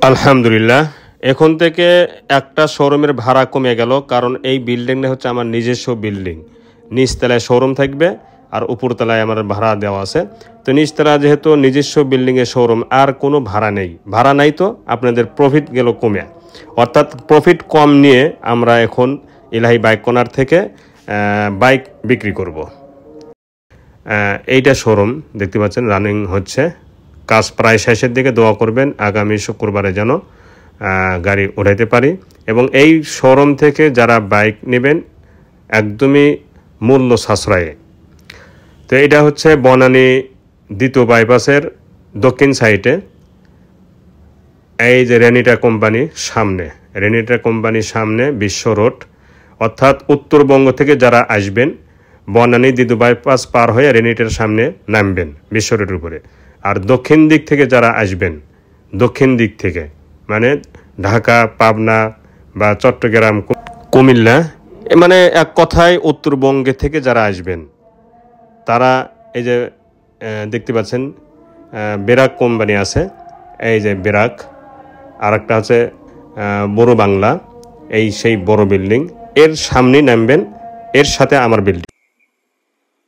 আলহামদুলিল্লাহ, এখন থেকে একটা শোরুমের ভাড়া কমে গেল, কারণ এই বিল্ডিংটা হচ্ছে আমার নিজস্ব বিল্ডিং। নিচতলায় শোরুম থাকবে আর উপরতলায় আমার ভাড়া দেওয়া আছে। তো নিচতলা যেহেতু নিজস্ব বিল্ডিংয়ের শোরুম, আর কোনো ভাড়া নেই। ভাড়া নাই তো আপনাদের প্রফিট গেল কমে, অর্থাৎ প্রফিট কম নিয়ে আমরা এখন ইলাহি বাইক কর্নার থেকে বাইক বিক্রি করব। এইটা শোরুম দেখতে পাচ্ছেন রানিং হচ্ছে, কাজ প্রায় শেষের দিকে। দোয়া করবেন আগামী শুক্রবারে যেন গাড়ি উঠাইতে পারি। এবং এই শোরুম থেকে যারা বাইক নেবেন একদমই মূল্য সাশ্রয়ে। তো এটা হচ্ছে বনানী দ্বিতীয় বাইপাসের দক্ষিণ সাইডে, এই যে রেনিটা কোম্পানির সামনে বিশ্ব রোড, অর্থাৎ উত্তরবঙ্গ থেকে যারা আসবেন বনানী দ্বিতীয় বাইপাস পার হয়ে রেনিটার সামনে নামবেন বিশ্ব রোডের উপরে। আর দক্ষিণ দিক থেকে যারা আসবেন, দক্ষিণ দিক থেকে মানে ঢাকা, পাবনা বা চট্টগ্রাম, কুমিল্লা, মানে এক কথায় উত্তরবঙ্গে থেকে যারা আসবেন তারা এই যে দেখতে পাচ্ছেন বেরাক কোম্পানি আছে, এই যে বেরাক। আর একটা আছে বড় বাংলা, এই সেই বড় বিল্ডিং, এর সামনেই নামবেন, এর সাথে আমার বিল্ডিং।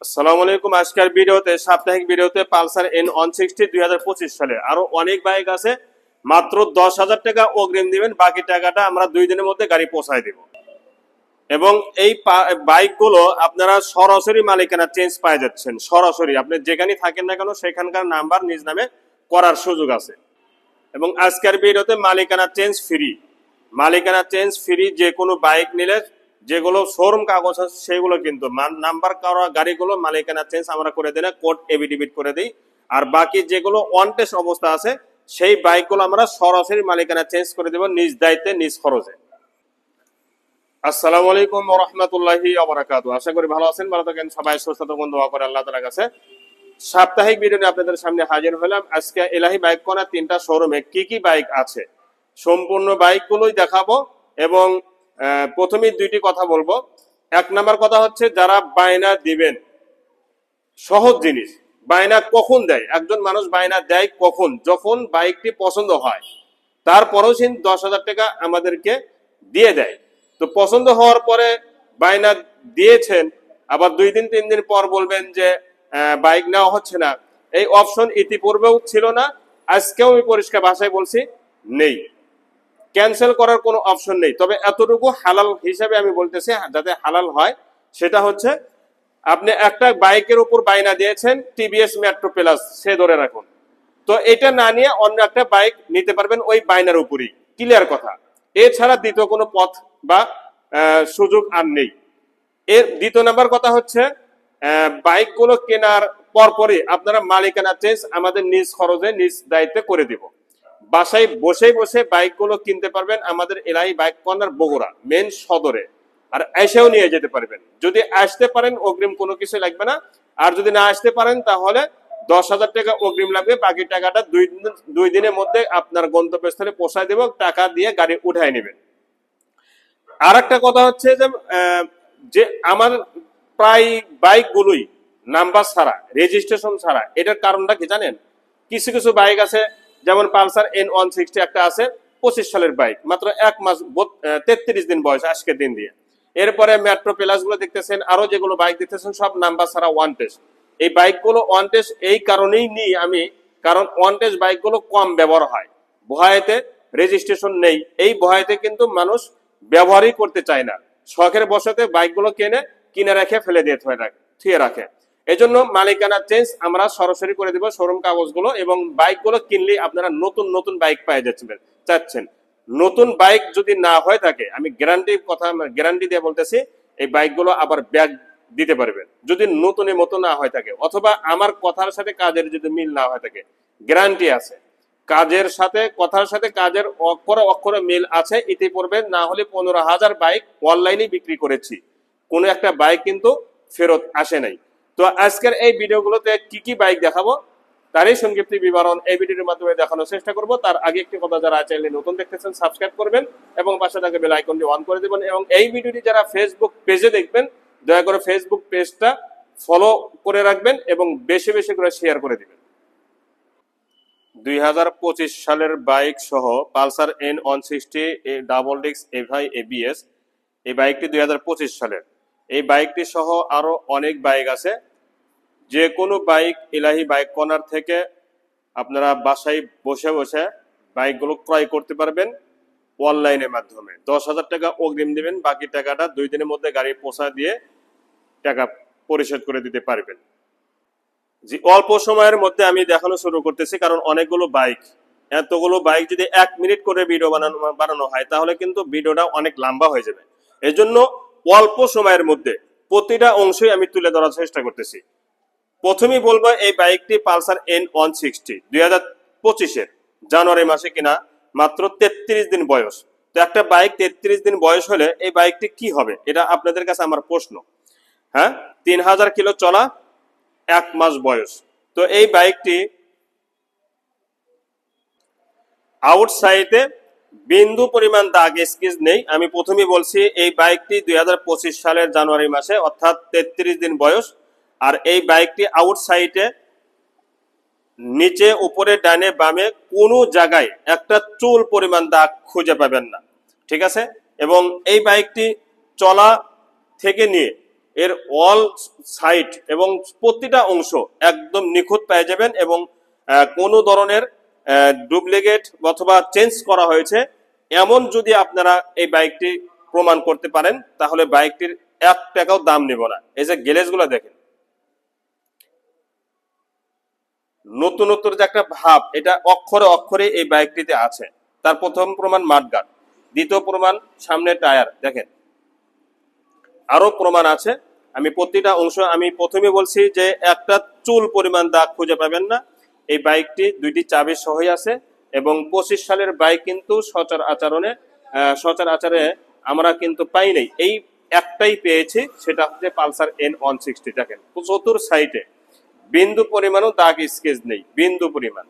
আসসালামু আলাইকুম। আজকের ভিডিওতে, সাপ্তাহিক ভিডিওতে পালসার N160 2025 সালে আরো অনেক বাইক আছে। মাত্র 10,000 টাকা অগ্রিম দিবেন, বাকি টাকাটা আমরা 2 দিনের মধ্যে গাড়ি পৌঁছায় দেব। এবং এই বাইকগুলো আপনারা সরাসরি মালিকানা চেঞ্জ পাই যাচ্ছেন। সরাসরি আপনি যেখানে থাকেন না কেন সেখানকার নাম্বার নিজ নামে করার সুযোগ আছে। এবং আজকের ভিডিওতে মালিকানা চেঞ্জ ফ্রি। যে কোনো বাইক নিলে যেগুলো শোরুম কাগজ আছে সেগুলো কিন্তু নাম্বার করা গাড়িগুলো মালিকানা চেঞ্জ আমরা করে দিই না, কোড এভিডেভিট করে দিই। আর বাকি যেগুলো অন টেস্ট অবস্থা আছে সেই বাইকগুলো আমরা সরাসরি মালিকানা চেঞ্জ করে দেব, নিজ দায়িত্বে নিজ খরচে। আসসালামু আলাইকুম ওয়া রাহমাতুল্লাহি ওয়া বারাকাতুহু। আশা করি ভালো আছেন, ভালো থাকেন, সবাই সুস্থ থাকুন, দোয়া করে আল্লাহ তাআলার কাছে। সাপ্তাহিক ভিডিও নিয়ে আপনাদের সামনে হাজির হলাম। আজকে ইলাহি বাইক কর্নার 3টা শোরুমে কি কি বাইক আছে সম্পূর্ণ বাইকগুলোই দেখাবো। এবং প্রথমেই 2টি কথা বলবো। 1 নাম্বার কথা হচ্ছে, যারা বায়না দিবেন, সহজ জিনিস। বায়না কখন দেয় একজন মানুষ? বায়না দেয় কখন? যখন বাইকটি পছন্দ হয়, তারপরেও সে 10,000 টাকা আমাদেরকে দিয়ে দেয়। তো পছন্দ হওয়ার পরে বায়না দিয়েছেন, আবার 2 দিন 3 দিন পর বলবেন যে বাইক নেওয়া হচ্ছে না। এই অপশন ইতিপূর্বেও ছিল না, আজকেও আমি পরিষ্কার ভাষায় বলছি নেই। ক্যান্সেল করার কোনো অপশন নেই। তবে এতটুকু হালাল হিসাবে আমি বলতেছি, যাতে হালাল হয়, সেটা হচ্ছে আপনি একটা বাইকের উপর বায়না দিয়েছেন টিভিএস মেট্রো প্লাস, সে ধরে রাখুন। তো এটা না নিয়ে অন্য একটা বাইক নিতে পারবেন ওই বায়নার উপরই, ক্লিয়ার কথা। এছাড়া দ্বিতীয় কোনো পথ বা সুযোগ আর নেই। এর 2 নাম্বার কথা হচ্ছে, বাইকগুলো কেনার পরপরই আপনারা মালিকানা চেঞ্জ আমাদের নিজ খরচে নিজ দায়িত্বে করে দিব। বাসায় বসে বাইকগুলো কিনতে পারবেন আমাদের ইলাহি বাইক কর্নার বগুড়া মেন সদরে। আর এসেও নিয়ে যেতে পারবেন। যদি আসতে পারেন অগ্রিম কোনো কিছু লাগবে না, আর যদি না আসতে পারেন তাহলে 10,000 টাকা অগ্রিম লাগবে, বাকি টাকাটা 2 দিনের মধ্যে আপনার গন্তব্যস্থলে পৌঁছায় দেব, টাকা দিয়ে গাড়ি উঠায় নেবেন। আর একটা কথা হচ্ছে যে আমার প্রায় বাইকগুলোই নাম্বার ছাড়া, রেজিস্ট্রেশন ছাড়া। এটার কারণটা কি জানেন? কিছু কিছু বাইক আছে, যেমন পালসার N160 একটা আছে 25 সালের বাইক, মাত্র 1 মাস 33 দিন বয়স আজকের দিন দিয়ে। এরপরে মেট্রো প্লাস গুলো দেখতেছেন, আরো যেগুলো বাইক দেখতেছেন সব নাম্বার ছাড়া ওয়ান টেস্ট। এই বাইকগুলো ওয়ান টেস্ট এই কারণেই নিই আমি, কারণ ওয়ান টেস্ট বাইকগুলো কম ব্যবহার হয়, ভয়েতে রেজিস্ট্রেশন নেই। এই ভয়েতে কিন্তু মানুষ ব্যবহারই করতে চায় না, শখের বশতে বাইকগুলো কিনে রেখে ফেলে দিয়ে থুয়ে রাখে। এই জন্য মালিকানা চেঞ্জ আমরা সরাসরি করে দিব শোরুম কাগজগুলো। এবং বাইকগুলো কিনলে আপনারা নতুন বাইক পেয়ে চাচ্ছেন। নতুন বাইক যদি না হয়ে থাকে, আমি গ্যারান্টি দিয়ে বলতেছি, এই বাইকগুলো আবার ব্যাগ দিতে পারবেন যদি নতুনের মতো না হয়ে থাকে, অথবা আমার কথার সাথে কাজের যদি মিল না হয়ে থাকে। গ্যারান্টি আছে, কাজের সাথে কথার সাথে কাজের অক্ষরে মিল আছে। ইতিপূর্বে না হলে 15,000 বাইক অনলাইনে বিক্রি করেছি, কোনো একটা বাইক কিন্তু ফেরত আসে নাই। তো আজকের এই ভিডিওগুলোতে কি কি বাইক দেখাবো তারই সংক্ষিপ্ত বিবরণ এই ভিডিওর মাধ্যমে দেখানোর চেষ্টা করব। তার আগে একটি কথা, যারা চ্যানেলে নতুন দেখতেছেন সাবস্ক্রাইব করবেন এবং পাশে থাকা বেল আইকনটি অন করে দেবেন। এবং এই ভিডিওটি যারা ফেসবুক পেজে দেখবেন, দয়া করে ফেসবুক পেজটা ফলো করে রাখবেন এবং বেশি করে শেয়ার করে দিবেন। 2025 সালের বাইক সহ Pulsar N160 double disc FI ABS, এই বাইকটি 2025 সালের। এই বাইকটি সহ আরো অনেক বাইক আছে। যে কোনো বাইক ইলাহি বাইক কর্নার থেকে আপনারা বাসায় বসে বসে বাইকগুলো ক্রয় করতে পারবেন অনলাইনের মাধ্যমে। 10,000 টাকা অগ্রিম দিবেন, বাকি টাকাটা 2 দিনের মধ্যে গাড়ি পৌঁছা দিয়ে টাকা পরিশোধ করে দিতে পারবেন। যে অল্প সময়ের মধ্যে আমি দেখানো শুরু করতেছি, কারণ অনেকগুলো বাইক, এতগুলো বাইক যদি 1 মিনিট করে ভিডিও বানানো হয় তাহলে কিন্তু ভিডিওটা অনেক লম্বা হয়ে যাবে। এজন্য অল্প সময়ের মধ্যে প্রতিটা অংশই আমি তুলে ধরার চেষ্টা করতেছি। প্রথমেই বলবো এই বাইকটি পালসার N160 2025-এর জানুয়ারি মাসে কিনা, মাত্র 33 দিন বয়স। তো একটা বাইক 33 দিন বয়স হলে এই বাইকটি কি হবে, এটা আপনাদের কাছে আমার প্রশ্ন। হ্যাঁ, 3000 কিলো চলা, 1 মাস বয়স। তো এই বাইকটি আউটসাইডে বিন্দু পরিমাণ দাগ স্কেচ নেই। আমি প্রথমেই বলছি এই বাইকটি 2025 সালের জানুয়ারি মাসে, অর্থাৎ 33 দিন বয়স। আর এই বাইকটি আউটসাইডে নিচে, উপরে, ডানে, বামে কোনো জায়গায় একটা চুল পরিমাণ দাগ খুঁজে পাবেন না, ঠিক আছে। এবং এই বাইকটি চলা থেকে নিয়ে এর অল সাইড এবং প্রতিটা অংশ একদম নিখুঁত পেয়ে যাবেন। এবং কোনো ধরনের ডুপ্লিকেট অথবা চেঞ্জ করা হয়েছে এমন যদি আপনারা এই বাইকটি প্রমাণ করতে পারেন তাহলে বাইকটির 1 টাকাও দাম নেব না। এই যে গ্যালেজগুলো দেখেন, নতুনত্ব যে একটা ভাব, এটা অক্ষরে অক্ষরে এই বাইকটিতে আছে। তার প্রথম প্রমাণ মাঠগার্ড, দ্বিতীয় প্রমাণ সামনে টায়ার দেখেন, আরো প্রমাণ আছে। আমি প্রতিটা অংশ, আমি প্রথমে বলছি যে একটা চুল পরিমাণ দাগ খুঁজে পাবেন না। এই বাইকটি 2টি চাবি সহই আছে এবং 25 সালের বাইক কিন্তু সচরাচরে আমরা কিন্তু পাই নাই। এই একটাই পেয়েছি, সেটা হচ্ছে পালসার N160। দেখেন চতুর সাইডে বিন্দু পরিমাণও দাগ স্কেচ নেই, বিন্দু পরিমাণ।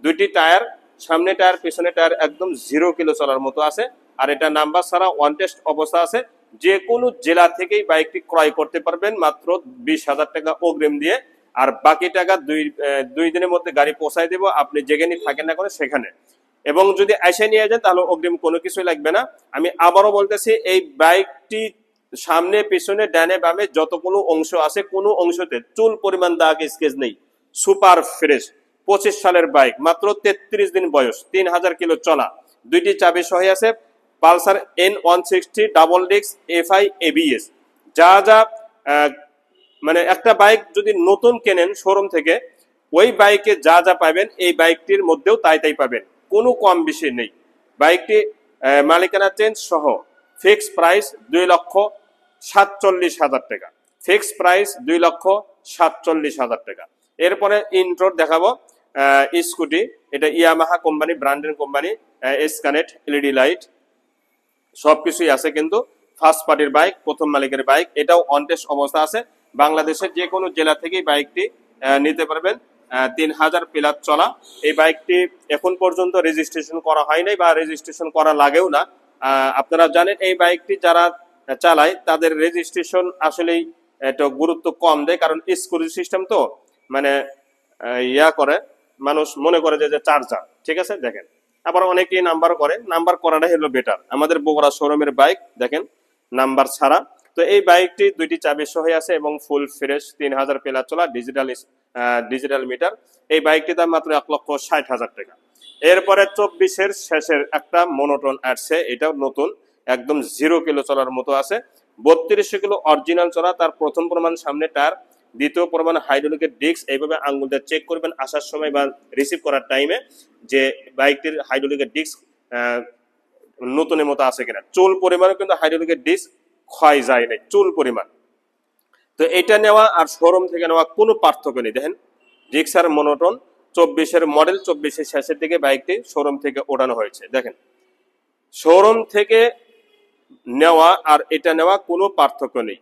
2টি টায়ার, সামনে টায়ার পেছনে টায়ার একদম 0 কিলো চলার মতো আছে। আর এটা নাম্বার ছাড়া ওয়ান টেস্ট অবস্থা আছে। যে কোনো জেলা থেকেই বাইকটি ক্রয় করতে পারবেন মাত্র 20,000 টাকা অগ্রিম দিয়ে। আর বাকি টাকা 2 দিনের মধ্যে গাড়ি পৌঁছায় দেব, আপনি যেখানে থাকেন না করে সেখানে। এবং যদি এসে নিয়ে যান তাহলে অগ্রিম কোনো কিছুই লাগবে না। আমি আবারও বলতেছি, এই বাইকটি সামনে পেছনে ডানে বামে যতগুলো অংশ আছে কোনো অংশতে চুল পরিমাণ দাগ স্কেচ নেই, সুপার ফ্রেশ। 25 সালের বাইক, মাত্র 33 দিন বয়স, 3000 কিলো চলা, 2টি চাবি সহ আছে। Pulsar N160 double disc FI ABS. যা যা মানে একটা বাইক যদি নতুন কেনেন শোরুম থেকে, ওই বাইকে যা যা পাবেন এই বাইকটির মধ্যেও তাই তাই পাবেন, কোনো কম বেশি নেই। বাইকটি মালিকানা চেঞ্জ সহ ফিক্সড প্রাইস 2,47,000 টাকা। ফিক্সড প্রাইস 2,47,000 টাকা। এরপরে ইন্ট্রোর দেখাবো স্কুটি, এটা ইয়ামাহা কোম্পানি, ব্র্যান্ডের কোম্পানি, এসকানেট এলইডি লাইট সবকিছুই আছে। কিন্তু ফার্স্ট পার্টির বাইক, প্রথম মালিকের বাইক। এটাও অন টেস্ট অবস্থা আছে। বাংলাদেশের যে কোনো জেলা থেকেই বাইকটি নিতে পারবেন। 3000 প্লাস চলা এই বাইকটি এখন পর্যন্ত রেজিস্ট্রেশন করা হয় নাই বা রেজিস্ট্রেশন করা লাগেও না। আপনারা জানেন এই বাইকটি যারা চালায় তাদের রেজিস্ট্রেশন আসলেই একটু গুরুত্ব কম দেয়, কারণ স্কুটি সিস্টেম তো মানে করে, মানুষ মনে করে যে চার্জার, ঠিক আছে। দেখেন আবার অনেকেই নাম্বার করে, নাম্বার করাটাই হলো বেটার। আমাদের বগুড়া শোরুমের বাইক দেখেন নাম্বার ছাড়া। তো এই বাইকটি 2টি চাবি সহ আছে এবং ফুল ফ্রেশ, 3000 প্লাস চলা, ডিজিটাল মিটার। এই বাইকটির দাম মাত্র 1,60,000 টাকা। এরপরে 24-এর শেষের একটা মনোটন আসছে, এটাও নতুন, একদম 0 কিলো চলার মতো আছে। 3200 কিলো অরিজিনাল চলা। তার প্রথম প্রমাণ সামনে টায়ার, দ্বিতীয় প্রমাণ হাইড্রোলিকের ডিস্ক। এইভাবে আঙ্গুল দিয়ে চেক করবেন আসার সময় বা রিসিভ করার টাইমে যে বাইকটির হাইড্রোলিকের ডিস্ক নতুনের মতো আছে কিনা। চুল পরিমাণও কিন্তু হাইড্রোলিকের ডিস্ক ক্ষয় যায় নাই, চুল পরিমাণ। তো এটা নেওয়া আর শোরুম থেকে নেওয়া কোনো পার্থক্য নেই। দেখেন জিক্সার মনোটন, 24-এর মডেল, 24-এর শেষের দিকে বাইকটি শোরুম থেকে ওঠানো হয়েছে। দেখেন শোরুম থেকে নেওয়া আর এটা নেওয়া কোনো পার্থক্য নেই।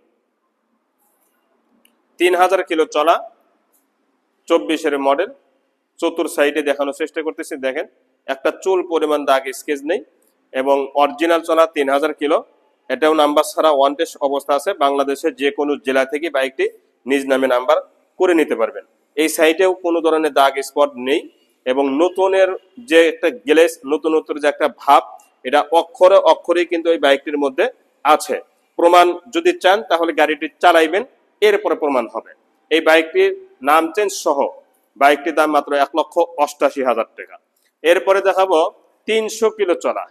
3000 কিলো চলা, 24-এর মডেল, চতুর সাইডে দেখানোর চেষ্টা করতেছি। দেখেন একটা চুল পরিমাণ দাগ স্কেচ নেই এবং অরিজিনাল চলা 3000 কিলো। এটাও নাম্বার ছাড়া ওয়ান টেস্ট অবস্থা আছে। বাংলাদেশের যে কোনো জেলা থেকে বাইকটি নিজ নামে নাম্বার করে নিতে পারবেন। এই সাইডেও কোনো ধরনের দাগ স্পট নেই। এবং নতুনের যে একটা গ্লেজ, নতুনত্বের যে একটা ভাব, এটা অক্ষরে অক্ষরে কিন্তু ওই বাইকটির মধ্যে আছে। প্রমাণ যদি চান তাহলে গাড়িটি চালাইবেন, এরপরে প্রমাণ হবে। এই বাইকটির নাম চেঞ্জ সহ বাইকটির দাম মাত্র 1,88,000 টাকা। এরপরে দেখাবো 300 কিলো চলা,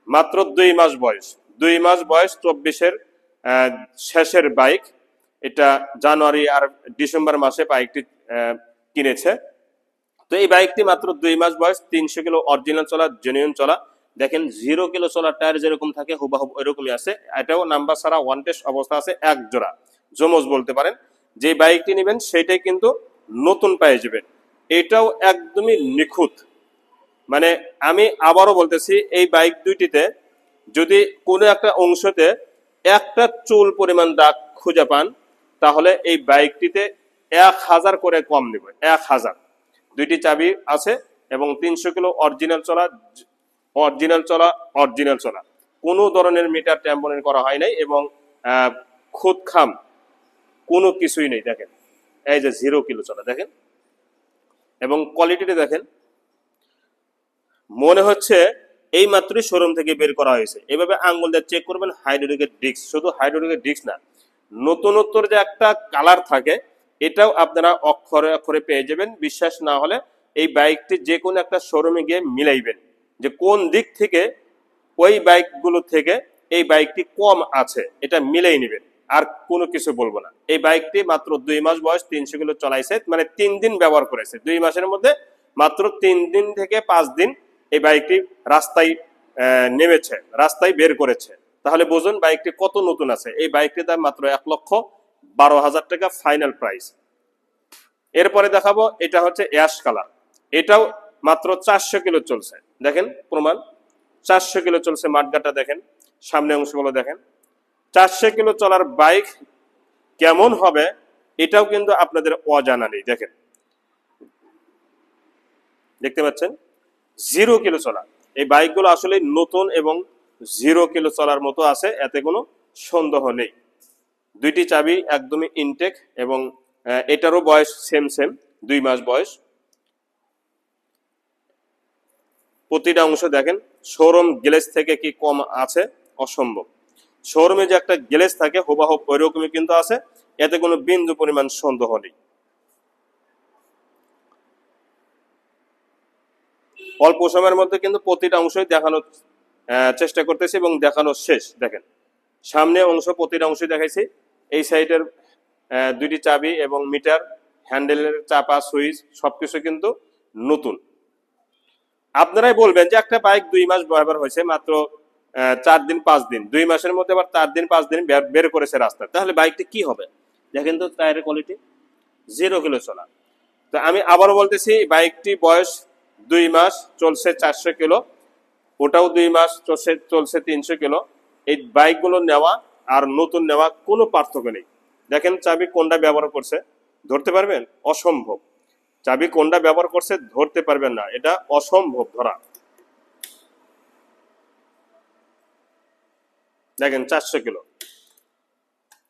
মাত্র 2 মাস বয়স, 2 মাস বয়স, 24-এর শেষের বাইক। এটা জানুয়ারি আর ডিসেম্বর মাসে বাইকটি কিনেছে। তো এই বাইকটি মাত্র 2 মাস বয়স, 300 কিলো অরিজিনাল চলা, জেনুইন চলা। দেখেন 0 কিলো চলার টায়ার যেরকম থাকে হুবাহুব ওইরকমই আছে। এটাও নাম্বার ছাড়া ওয়ান টেস্ট অবস্থা আছে, এক জোড়া জমজ বলতে পারেন। যে বাইকটি নেবেন সেটাই কিন্তু নতুন পেয়ে যাবেন, এটাও একদমই নিখুঁত। মানে আমি আবারও বলতেছি, এই বাইক দুইটিতে যদি কোনো একটা অংশতে একটা চুল পরিমাণ দাগ খুঁজে পান তাহলে এই বাইকটিতে 1000 করে কম নেবে, 1000। দুইটি চাবি আছে এবং 300 কিলো অরিজিনাল চলা, অরিজিনাল চলা, অরিজিনাল চলা। কোনো ধরনের মিটার ট্যাম্পোনিং করা হয় নাই এবং খুদ খাম কোনো কিছুই নেই। দেখেন এই যে 0 কিলো চলা দেখেন, এবং কোয়ালিটিটা দেখেন, মনে হচ্ছে এই মাত্রই শোরুম থেকে বের করা হয়েছে। এভাবে আঙ্গুল দিয়ে চেক করবেন হাইড্রোলিকের ডিস্ক, শুধু হাইড্রোলিকের ডিস্ক না, নতুনত্বর যে একটা কালার থাকে এটাও আপনারা অক্ষরে অক্ষরে পেয়ে যাবেন। বিশ্বাস না হলে এই বাইকটি যে কোনো একটা শোরুমে গিয়ে মিলাইবেন যে কোন দিক থেকে ওই বাইকগুলো থেকে এই বাইকটি কম আছে, এটা মিলাই নেবেন। আর কোনো কিছু বলবো না। এই বাইকটি মাত্র 2 মাস বয়স, 300 কিলো চলাইছে, মানে 3 দিন ব্যবহার করেছে। 2 মাসের মধ্যে মাত্র 3 দিন থেকে 5 দিন এই বাইকটি রাস্তায় নেমেছে, রাস্তায় বের করেছে। তাহলে বুঝুন বাইকটি কত নতুন আছে। এই বাইকটির দাম মাত্র 1,12,000 টাকা ফাইনাল প্রাইস। এরপরে দেখাবো, এটা হচ্ছে অ্যাশ কালার, এটাও মাত্র 400 কিলো চলছে। দেখেন প্রমাণ, 400 কিলো চলছে। মাঠগাটা দেখেন, সামনে অংশগুলো দেখেন। 400 কিলো চলার বাইক কেমন হবে এটাও কিন্তু আপনাদের অজানা নেই। দেখেন, দেখতে পাচ্ছেন 0 কিলো চলা। এই বাইকগুলো আসলে নতুন এবং 0 কিলো চলার মতো আছে, এতে কোনো সন্দেহ নেই। দুইটি চাবি একদমই ইনটেক এবং এটারও বয়স সেম 2 মাস বয়স। প্রতিটা অংশ দেখেন, শোরুম গ্লেজ থেকে কি কম আছে? অসম্ভব। শোরুমে যে একটা গ্লেজ থাকে হুবাহুব ওই রকমই কিন্তু আছে, এতে কোনো বিন্দু পরিমাণ সন্দেহ নেই। অল্প সময়ের মধ্যে কিন্তু প্রতিটা অংশই দেখানোর চেষ্টা করতেছি এবং দেখানো শেষ। দেখেন সামনে অংশ, প্রতিটা অংশই দেখাইছি। এই সাইডের দুইটি চাবি এবং মিটার, হ্যান্ডেলের চাপা, সুইচ সবকিছু কিন্তু নতুন। আপনারাই বলবেন যে একটা বাইক 2 মাস ব্যবহার হয়েছে, মাত্র 4 দিন 5 দিন, 2 মাসের মধ্যে আবার 4 দিন 5 দিন বের করেছে রাস্তায়, তাহলে বাইকটি কি হবে? দেখেন তো টায়ারের কোয়ালিটি, 0 কিলো চলা। তো আমি আবারও বলতেছি, বাইকটি বয়স 2 মাস, চলছে 400 কিলো, ওটাও 2 মাস চলছে 300 কিলো। এই বাইকগুলো নেওয়া আর নতুন নেওয়া কোনো পার্থক্য নেই। দেখেন চাবি কোনটা ব্যবহার করছে, ধরতে পারবেন? অসম্ভব। চাবি কোনটা ব্যবহার করছে ধরতে পারবেন না, এটা অসম্ভব ধরা। দেখেন 400 কিলো।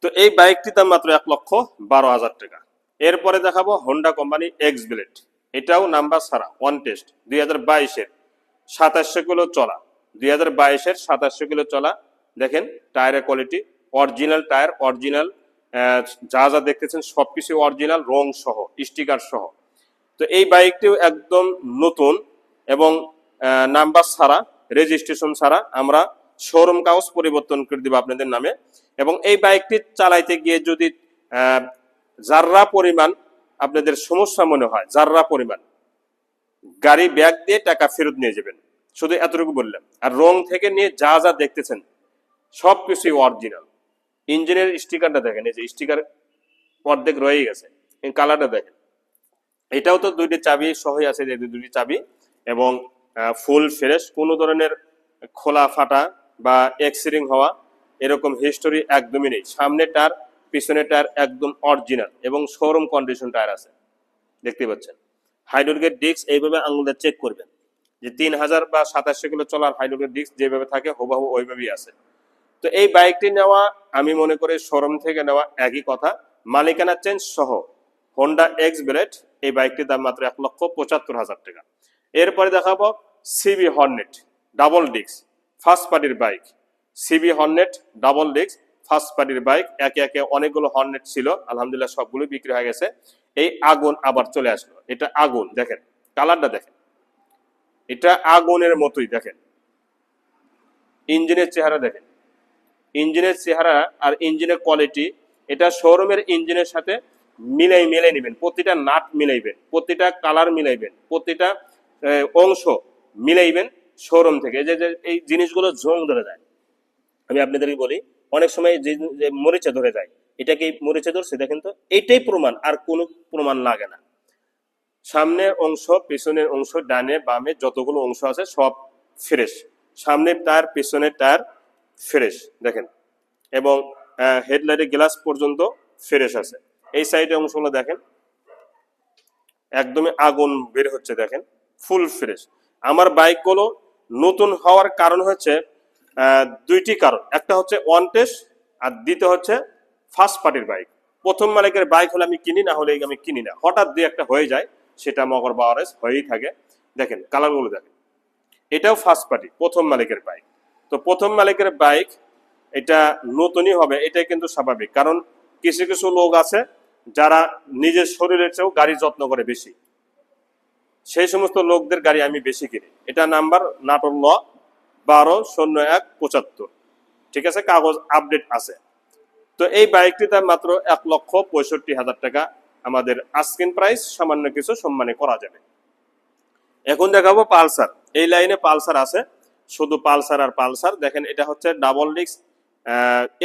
তো এই বাইকটির দাম মাত্র 1,12,000 টাকা। এরপরে দেখাবো হোন্ডা কোম্পানি এক্স ব্লেড, এটাও নাম্বার ছাড়া, ওয়ান টেস্ট, 2022-এর 2700 কিলো চলা, 2022-এর 2700 কিলো চলা। দেখেন টায়ারের কোয়ালিটি, অরিজিনাল টায়ার, অরিজিনাল যা যা দেখতেছেন সবকিছু অরিজিনাল, রং সহ, স্টিকার সহ। তো এই বাইকটিও একদম নতুন এবং নাম্বার ছাড়া, রেজিস্ট্রেশন ছাড়া। আমরা শোরুম কাগজ পরিবর্তন করে দিব আপনাদের নামে। এবং এই বাইকটি চালাইতে গিয়ে যদি জাররা পরিমাণ আপনাদের সমস্যা মনে হয়, জাররা পরিমাণ, গাড়ি ব্যাগ দিয়ে টাকা ফেরত নিয়ে যাবেন, শুধু এতটুকু বললাম। আর রং থেকে নিয়ে যা যা দেখতেছেন সবকিছুই অরিজিনাল। ইঞ্জিনের স্টিকারটা দেখেন, এই যে স্টিকার অর্ধেক রয়ে গেছে, এই কালারটা দেখেন। এটাও তো দুইটি চাবি সহই আছে, যে দুটি চাবি, এবং ফুল ফ্রেশ, কোনো ধরনের খোলা ফাটা বা এক্সিডিং হওয়া এরকম হিস্টোরি একদমই নেই। সামনে টায়ার, পিছনে টায়ার একদম অরিজিনাল এবং শোরুম কন্ডিশন টায়ার আছে, দেখতে পাচ্ছেন। হাইড্রোলিকের ডিস্ক এইভাবে আঙুলে চেক করবেন যে 3000 বা 2700 কিলো চলার হাইড্রোলিক ডিস্ক যেভাবে থাকে হুবহু ওইভাবেই আছে। তো এই বাইকটি নেওয়া আমি মনে করি শোরুম থেকে নেওয়া একই কথা, মালিকানা চেঞ্জ সহ হোন্ডা এক্স ব্লেড, এই বাইকটির দাম মাত্র 1,75,000 টাকা। এরপরে দেখাবো CB Hornet double disc first পার্টির bike. CB Hornet double disc first পার্টির বাইক, একে একে অনেকগুলো হর্নেট ছিল, আলহামদুলিল্লাহ সবগুলো বিক্রি হয়ে গেছে। এই আগুন আবার চলে আসলো, এটা আগুন, দেখেন কালারটা দেখেন, এটা আগুনের মতোই, দেখেন ইঞ্জিনের চেহারা দেখেন, ইঞ্জিনের চেহারা আর ইঞ্জিনের কোয়ালিটি, এটা শোরুমের ইঞ্জিনের সাথে মিলাই নেবেন, প্রতিটা নাট মিলাইবেন, প্রতিটা কালার মিলাইবেন, প্রতিটা অংশ মিলাইবেন শোরুম থেকে। এই জিনিসগুলো জং ধরে যায়, আমি আপনাদেরকে বলি অনেক সময় যে মরিচা ধরে যায়, এটা কি মরিচা ধরছে দেখেন তো, এইটাই প্রমাণ, আর কোনো প্রমাণ লাগে না। সামনের অংশ পেছনের অংশ ডানে বামে যতগুলো অংশ আছে সব ফ্রেশ, সামনের টায়ার পেছনের টায়ার ফ্রেশ দেখেন, এবং হেডলাইটের গ্লাস পর্যন্ত ফ্রেশ আছে। এই সাইডের অংশগুলো দেখেন একদমই আগুন বের হচ্ছে, দেখেন ফুল ফ্রেশ। আমার বাইকগুলো নতুন হওয়ার কারণ হচ্ছে দুইটি কারণ, একটা হচ্ছে ওয়ান টেস্ট আর দ্বিতীয় হচ্ছে ফার্স্ট পার্টির বাইক। প্রথম মালিকের বাইক হলে আমি কিনি, না হলে আমি কিনি না, হঠাৎ দিয়ে একটা হয়ে যায়, সেটা মগর বাওয়ারেজ হয়েই থাকে। দেখেন কালারগুলো দেখেন, এটাও ফার্স্ট পার্টি প্রথম মালিকের বাইক। তো প্রথম মালিকের বাইক এটা নতুনই হবে, এটাই কিন্তু স্বাভাবিক, কারণ কিছু কিছু লোক আছে যারা নিজের শরীরের চেয়েও গাড়ির যত্ন করে বেশি, সেই সমস্ত লোকদের গাড়ি আমি বেশি কিনি। এটা নাম্বার নাটোর ল 120175, ঠিক আছে, কাগজ আপডেট আছে। তো এই বাইকটি তার মাত্র 1,65,000 টাকা, আমাদের আস্কিং প্রাইস, সামান্য কিছু সম্মানে করা যাবে। এখন দেখাবো পালসার, এই লাইনে পালসার আছে, শুধু পালসার আর পালসার। দেখেন এটা হচ্ছে ডাবল ডিস্ক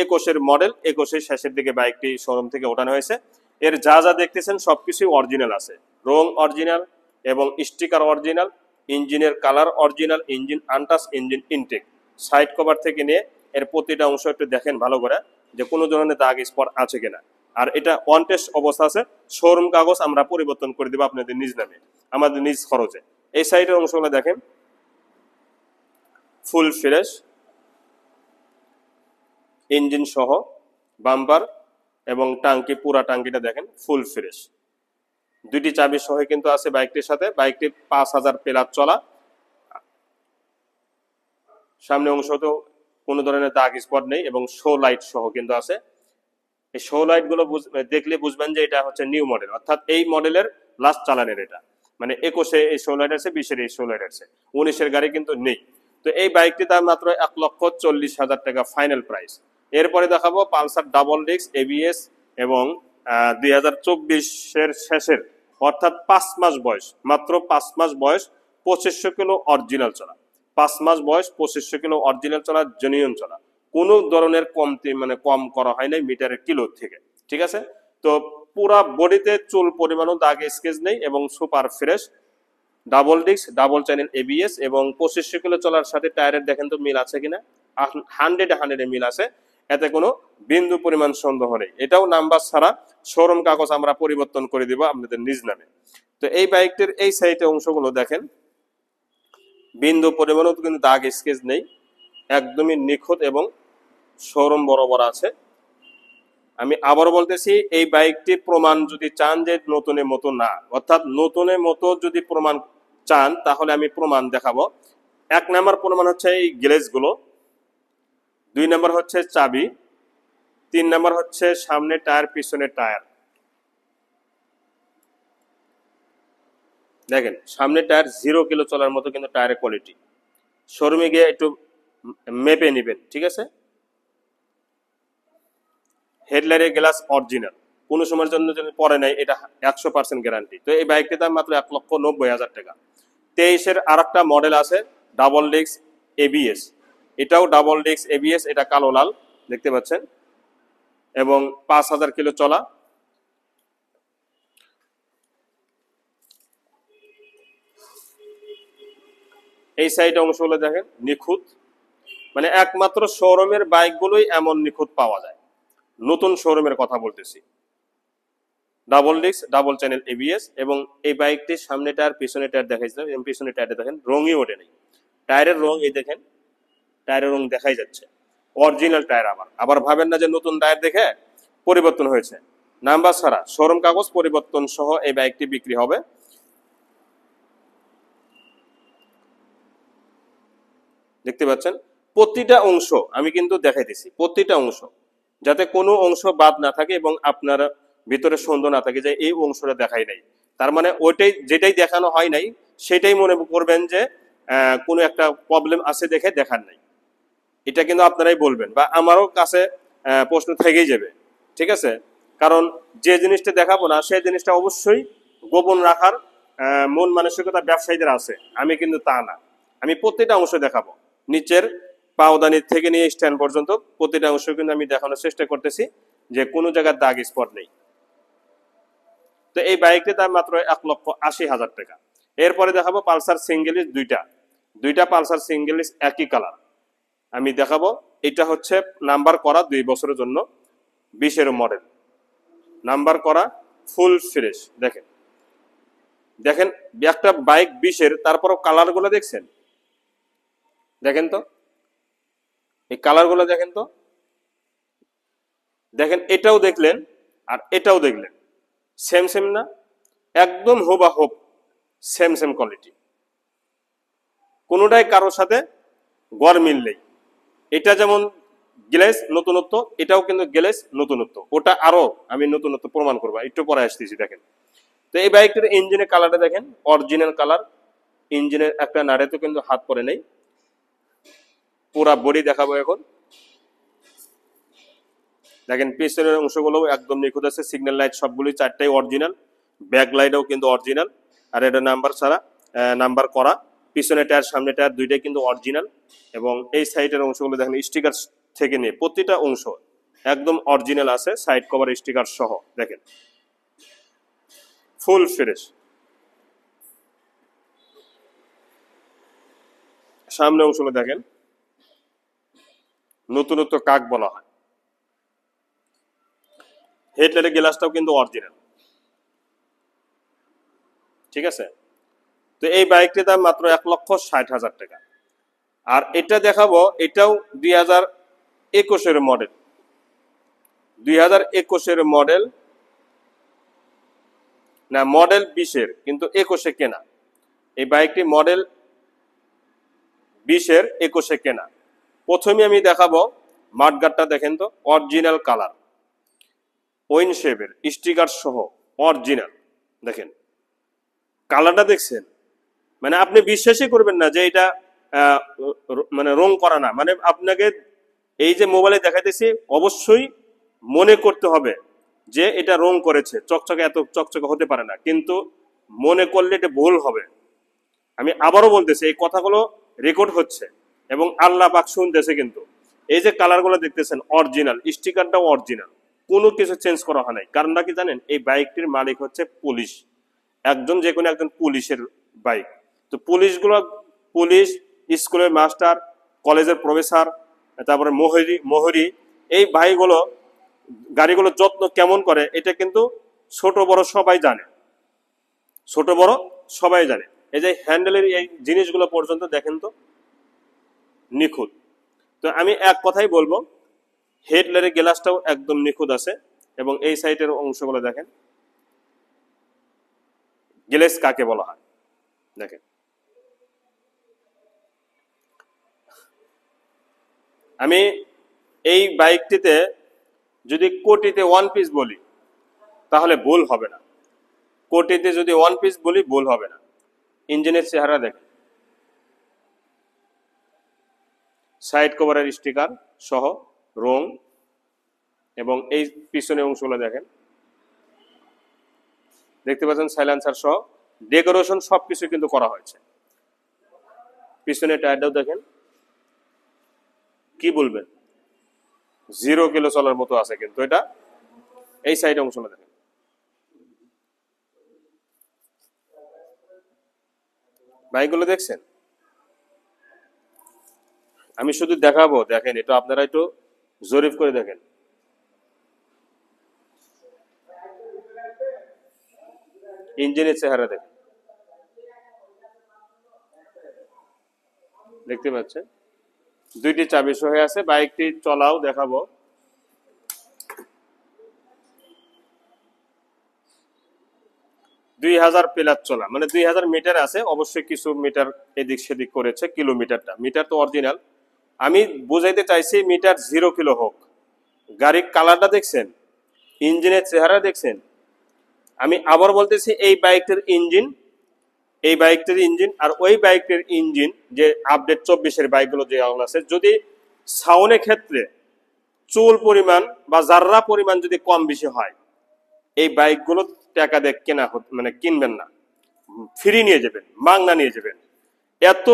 21-এর মডেল, 21-এর শেষের দিকে বাইকটি শোরুম থেকে ওঠানো হয়েছে। এর যা যা দেখতেছেন সবকিছু অরিজিনাল আছে, রং অরিজিনাল এবং স্টিকার অরিজিনাল, ইঞ্জিনের colour original, engine untouch, engine intact, side cover থেকে নিয়ে এর প্রতিটা অংশ একটু দেখেন ভালো করে যে কোনো ধরনের দাগ স্পট আছে কিনা। আর এটা ওয়ান টেস্ট অবস্থা আছে, শোরুম কাগজ আমরা পরিবর্তন করে দেবো আপনাদের নিজ নামে, আমাদের নিজ খরচে। এই সাইডের অংশগুলো দেখেন ফুল ফ্রেশ, ইঞ্জিন সহ, বাম্পার এবং টাঙ্কি, পুরা টাঙ্কিটা দেখেন ফুল ফ্রেশ, দুইটি চাবি সহ কিন্তু আছে বাইকটির সাথে। বাইকটি 5,000 প্লাস চলা, সামনে অংশ তো কোনো ধরনের দাগ স্পট নেই এবং শো লাইট সহ কিন্তু আছে। এই শো লাইট গুলো দেখলে বুঝবেন যে এটা হচ্ছে নিউ মডেল, অর্থাৎ এই মডেলের লাস্ট চালানের এটা, মানে 21-এ এই শো লাইট আছে, 20-এর এই শো লাইট আছে, 19-এর গাড়ি কিন্তু নেই। তো এই বাইকটি দাম মাত্র 1,40,000 টাকা ফাইনাল প্রাইস। এরপরে দেখাবো পালসার ডাবল ডিস্ক এবিএস এবং 2024-এর শেষের, অর্থাৎ 5 মাস বয়স, মাত্র 5 মাস বয়স, 2500 কিলো অরিজিনাল চলা, 5 মাস বয়স, 2500 কিলো অরিজিনাল চলা, জেনুইন চলা, কোনো ধরনের কমতি মানে কম করা হয় নাই মিটারের কিলো থেকে, ঠিক আছে। তো পুরা বডিতে চুল পরিমাণও দাগ স্কেচ নেই এবং super fresh, double disc double channel ABS এবং 2500 কিলো চলার সাথে টায়ারের দেখেন তো মিল আছে কিনা, 100-এ মিল আছে, এতে কোনো বিন্দু পরিমাণ সন্দেহ নেই। এটাও নাম্বার ছাড়া, শোরুম কাগজ আমরা পরিবর্তন করে দিব আপনাদের নিজ নামে। তো এই বাইকটির এই সাইডে অংশগুলো দেখেন, বিন্দু পরিমাণও কিন্তু দাগ স্কেচ নেই, একদমই নিখুঁত এবং শোরুম বরাবর আছে। আমি আবারও বলতেছি, এই বাইকটি প্রমাণ যদি চান যে নতুনের মতো না, অর্থাৎ নতুনের মতো যদি প্রমাণ চান তাহলে আমি প্রমাণ দেখাবো। 1 নাম্বার প্রমাণ হচ্ছে এই গ্লেজগুলো, 2 নাম্বার হচ্ছে চাবি, 3 নাম্বার হচ্ছে সামনে টায়ার পিছনে টায়ার। দেখেন সামনে টায়ার 0 কিলো চলার মতো কিন্তু টায়ারের কোয়ালিটি, শোরুমে গিয়ে একটু মেপে নেবেন, ঠিক আছে। হেডলাইটের গ্লাস অরিজিনাল, কোনো সময়ের জন্য যদি পরে নাই, এটা 100% গ্যারান্টি। তো এই বাইকটির দাম মাত্র 1,90,000 টাকা। 23-এর আর একটা মডেল আছে ডাবল ডিস্ক এবিএস, এটাও ডাবল ডিস্ক এবিএস, এটা কালো লাল দেখতে পাচ্ছেন এবং 5,000 কিলো চলা। এই সাইড অংশগুলো দেখেন নিখুঁত, মানে একমাত্র শোরুমের বাইকগুলোই এমন নিখুঁত পাওয়া যায়, নতুন শোরুমের কথা বলতেছি। Double disc double channel ABS এবং এই বাইকটির সামনে টায়ার পিছনে টায়ার দেখাইছিলাম এবং পিছনে টায়ারটা দেখেন রঙই ওঠে নেই, টায়ারের রং এই দেখেন, টায়ারের রং দেখাই যাচ্ছে অরিজিনাল টায়ার। আবার ভাবেন না যে নতুন টায়ার দেখে পরিবর্তন হয়েছে, নাম্বার ছাড়া শোরুম কাগজ পরিবর্তন সহ এই বাইকটি বিক্রি হবে। দেখতে পাচ্ছেন প্রতিটা অংশ আমি কিন্তু দেখাইতেছি, প্রতিটা অংশ যাতে কোনো অংশ বাদ না থাকে এবং আপনার ভিতরে সন্দেহ না থাকে যে এই অংশটা দেখাই নাই, তার মানে ওইটাই যেটাই দেখানো হয় নাই সেটাই মনে করবেন যে কোনো একটা প্রবলেম আছে দেখে দেখার নাই। এটা কিন্তু আপনারাই বলবেন বা আমারও কাছে প্রশ্ন থেকেই যাবে, ঠিক আছে? কারণ যে জিনিসটা দেখাবো না সেই জিনিসটা অবশ্যই গোপন রাখার মন মানসিকতা ব্যবসায়ীদের আছে, আমি কিন্তু তা না। আমি প্রতিটা অংশ দেখাবো, নিচের পাওদানির থেকে নিয়ে স্ট্যান্ড পর্যন্ত প্রতিটা অংশ কিন্তু আমি দেখানোর চেষ্টা করতেছি যে কোনো জায়গার দাগ স্পট নেই। তো এই বাইকটির দাম মাত্র 1,80,000 টাকা। এরপরে দেখাবো পালসার সিঙ্গেলিস দুইটা পালসার সিঙ্গেলিস একই কালার আমি দেখাবো। এটা হচ্ছে নাম্বার করা 2 বছরের জন্য, 20-এর মডেল, নাম্বার করা, ফুল ফ্রেশ। দেখেন দেখেন একটা বাইক 20-এর, তারপরও কালারগুলো দেখছেন, দেখেন তো এই কালারগুলো দেখেন তো, দেখেন এটাও দেখলেন আর এটাও দেখলেন, সেম সেম না? একদম হুবাহুব সেম সেম কোয়ালিটি, কোনোটাই কারোর সাথে গড় মিল নেই। এটা যেমন গ্লেজ নতুনত্ব, এটাও কিন্তু গ্লেজ নতুনত্ব, ওটা আরো আমি নতুনত্ব প্রমাণ করবো, একটু পরে আসতেছি। দেখেন তো এই বাইকটির ইঞ্জিনের কালারটা দেখেন, অরিজিনাল কালার, ইঞ্জিনের একটা নাড়েতে কিন্তু হাত পরে নেই। পুরা বডি দেখাবো এখন। দেখেন পিছনের অংশগুলো একদম নিখুঁত আছে, সিগন্যাল লাইট সবগুলি 4টাই অরিজিনাল, ব্যাক লাইটও কিন্তু অরিজিনাল, আর এটা নাম্বার ছাড়া, নাম্বার করা। পিছনে টায়ার সামনে টায়ার দুইটাই কিন্তু অরিজিনাল, এবং এই সাইডের অংশগুলো দেখেন স্টিকার থেকে নিয়ে প্রতিটা অংশ একদম অরিজিনাল আছে, সাইড কভার স্টিকার সহ। দেখেন ফুল ফ্রেশ। সামনে অংশগুলো দেখেন, নতুনত্ব কাক বলা হয়। হেডলাইটের গ্লাসটাও কিন্তু অরিজিনাল, ঠিক আছে? তো এই বাইকটির দাম মাত্র 1,60,000 টাকা। আর এটা দেখাবো, এটাও 2021-এর মডেল, 2021-এর মডেল না, মডেল 20-এর কিন্তু 21-এ কেনা। এই বাইকটি মডেল 20-এর 21-এ কেনা। প্রথমে আমি দেখাবো মাঠগাটটা, দেখেন তো অরিজিনাল কালার, ওইন শেপের স্টিকার সহ অরিজিনাল। দেখেন কালারটা দেখছেন, মানে আপনি বিশ্বাসই করবেন না যে এটা মানে রং করা না। মানে আপনাকে এই যে মোবাইলে দেখাইতেছি অবশ্যই মনে করতে হবে যে এটা রং করেছে, চকচকে এত চকচকে হতে পারে না, কিন্তু মনে করলে এটা ভুল হবে। আমি আবারও বলতেছি, এই কথাগুলো রেকর্ড হচ্ছে এবং আল্লাহ পাক শুনতেছে। কিন্তু এই যে কালারগুলো দেখতেছেন অরিজিনাল, স্টিকারটাও অরিজিনাল, কোনো কিছু চেঞ্জ করা হয় নাই। কারণটা কি জানেন? এই বাইকটির মালিক হচ্ছে পুলিশ, একজন যে কোনো একজন পুলিশের বাইক। তো পুলিশগুলো, পুলিশ, স্কুলের মাস্টার, কলেজের প্রফেসর, তারপরে মোহরি, এই ভাইগুলো গাড়িগুলো যত্ন কেমন করে এটা কিন্তু ছোট বড় সবাই জানে, ছোট বড় সবাই জানে। এই যে হ্যান্ডেলের এই জিনিসগুলো পর্যন্ত দেখেন তো নিখুঁত। তো আমি এক কথাই বলবো, হেডলাইটের গ্লাসটাও একদম নিখুঁত আছে, এবং এই সাইডের অংশগুলো দেখেন, গ্লেজ কাকে বলা হয় দেখেন। আমি এই বাইকটিতে যদি কোটিতে 1 পিস বলি তাহলে ভুল হবে না, কোটিতে যদি 1 পিস বলি ভুল হবে না। ইঞ্জিনের চেহারা দেখেন, সাইড কভারের স্টিকার সহ রং, এবং এই পিছনের অংশগুলো দেখেন, দেখতে পাচ্ছেন সাইলেন্সার সহ ডেকোরেশন সবকিছু কিন্তু করা হয়েছে। পিছনে টায়ারটাও দেখেন, কি বলবেন, 0 কিলো চলার মতো আছে কিন্তু এটা। এই সাইড অংশগুলো দেখেন, বাইকগুলো দেখছেন, আমি শুধু দেখাবো, দেখেন এটা আপনারা একটু জরিপ করে দেখেন। ইঞ্জিনের চেহারা দেখেন, দেখতে পাচ্ছেন 2টি চাবি সহ আছে। বাইকটি চলাও দেখাবো। 2000 প্লাস চলা, মানে 2000 মিটার আছে, অবশ্যই কিছু মিটার এদিক সেদিক করেছে, কিলোমিটারটা, মিটার তো অরিজিনাল। আমি বুঝাইতে চাইছি মিটার 0 কিলো হোক। গাড়ির কালারটা দেখছেন, ইঞ্জিনের চেহারা দেখছেন। আমি আবার বলতেছি এই বাইকটির ইঞ্জিন, এই বাইকটির ইঞ্জিন আর ওই বাইকটির ইঞ্জিন, যে আপডেট 24-এর বাইকগুলো যে আছে, যদি সাউন্ডের ক্ষেত্রে চুল পরিমাণ বা জাররা পরিমাণ যদি কম বেশি হয়, এই বাইকগুলো টাকা দিয়ে কেনা মানে কিনবেন না, ফ্রি নিয়ে যাবেন, মাংনা নিয়ে যাবেন। এত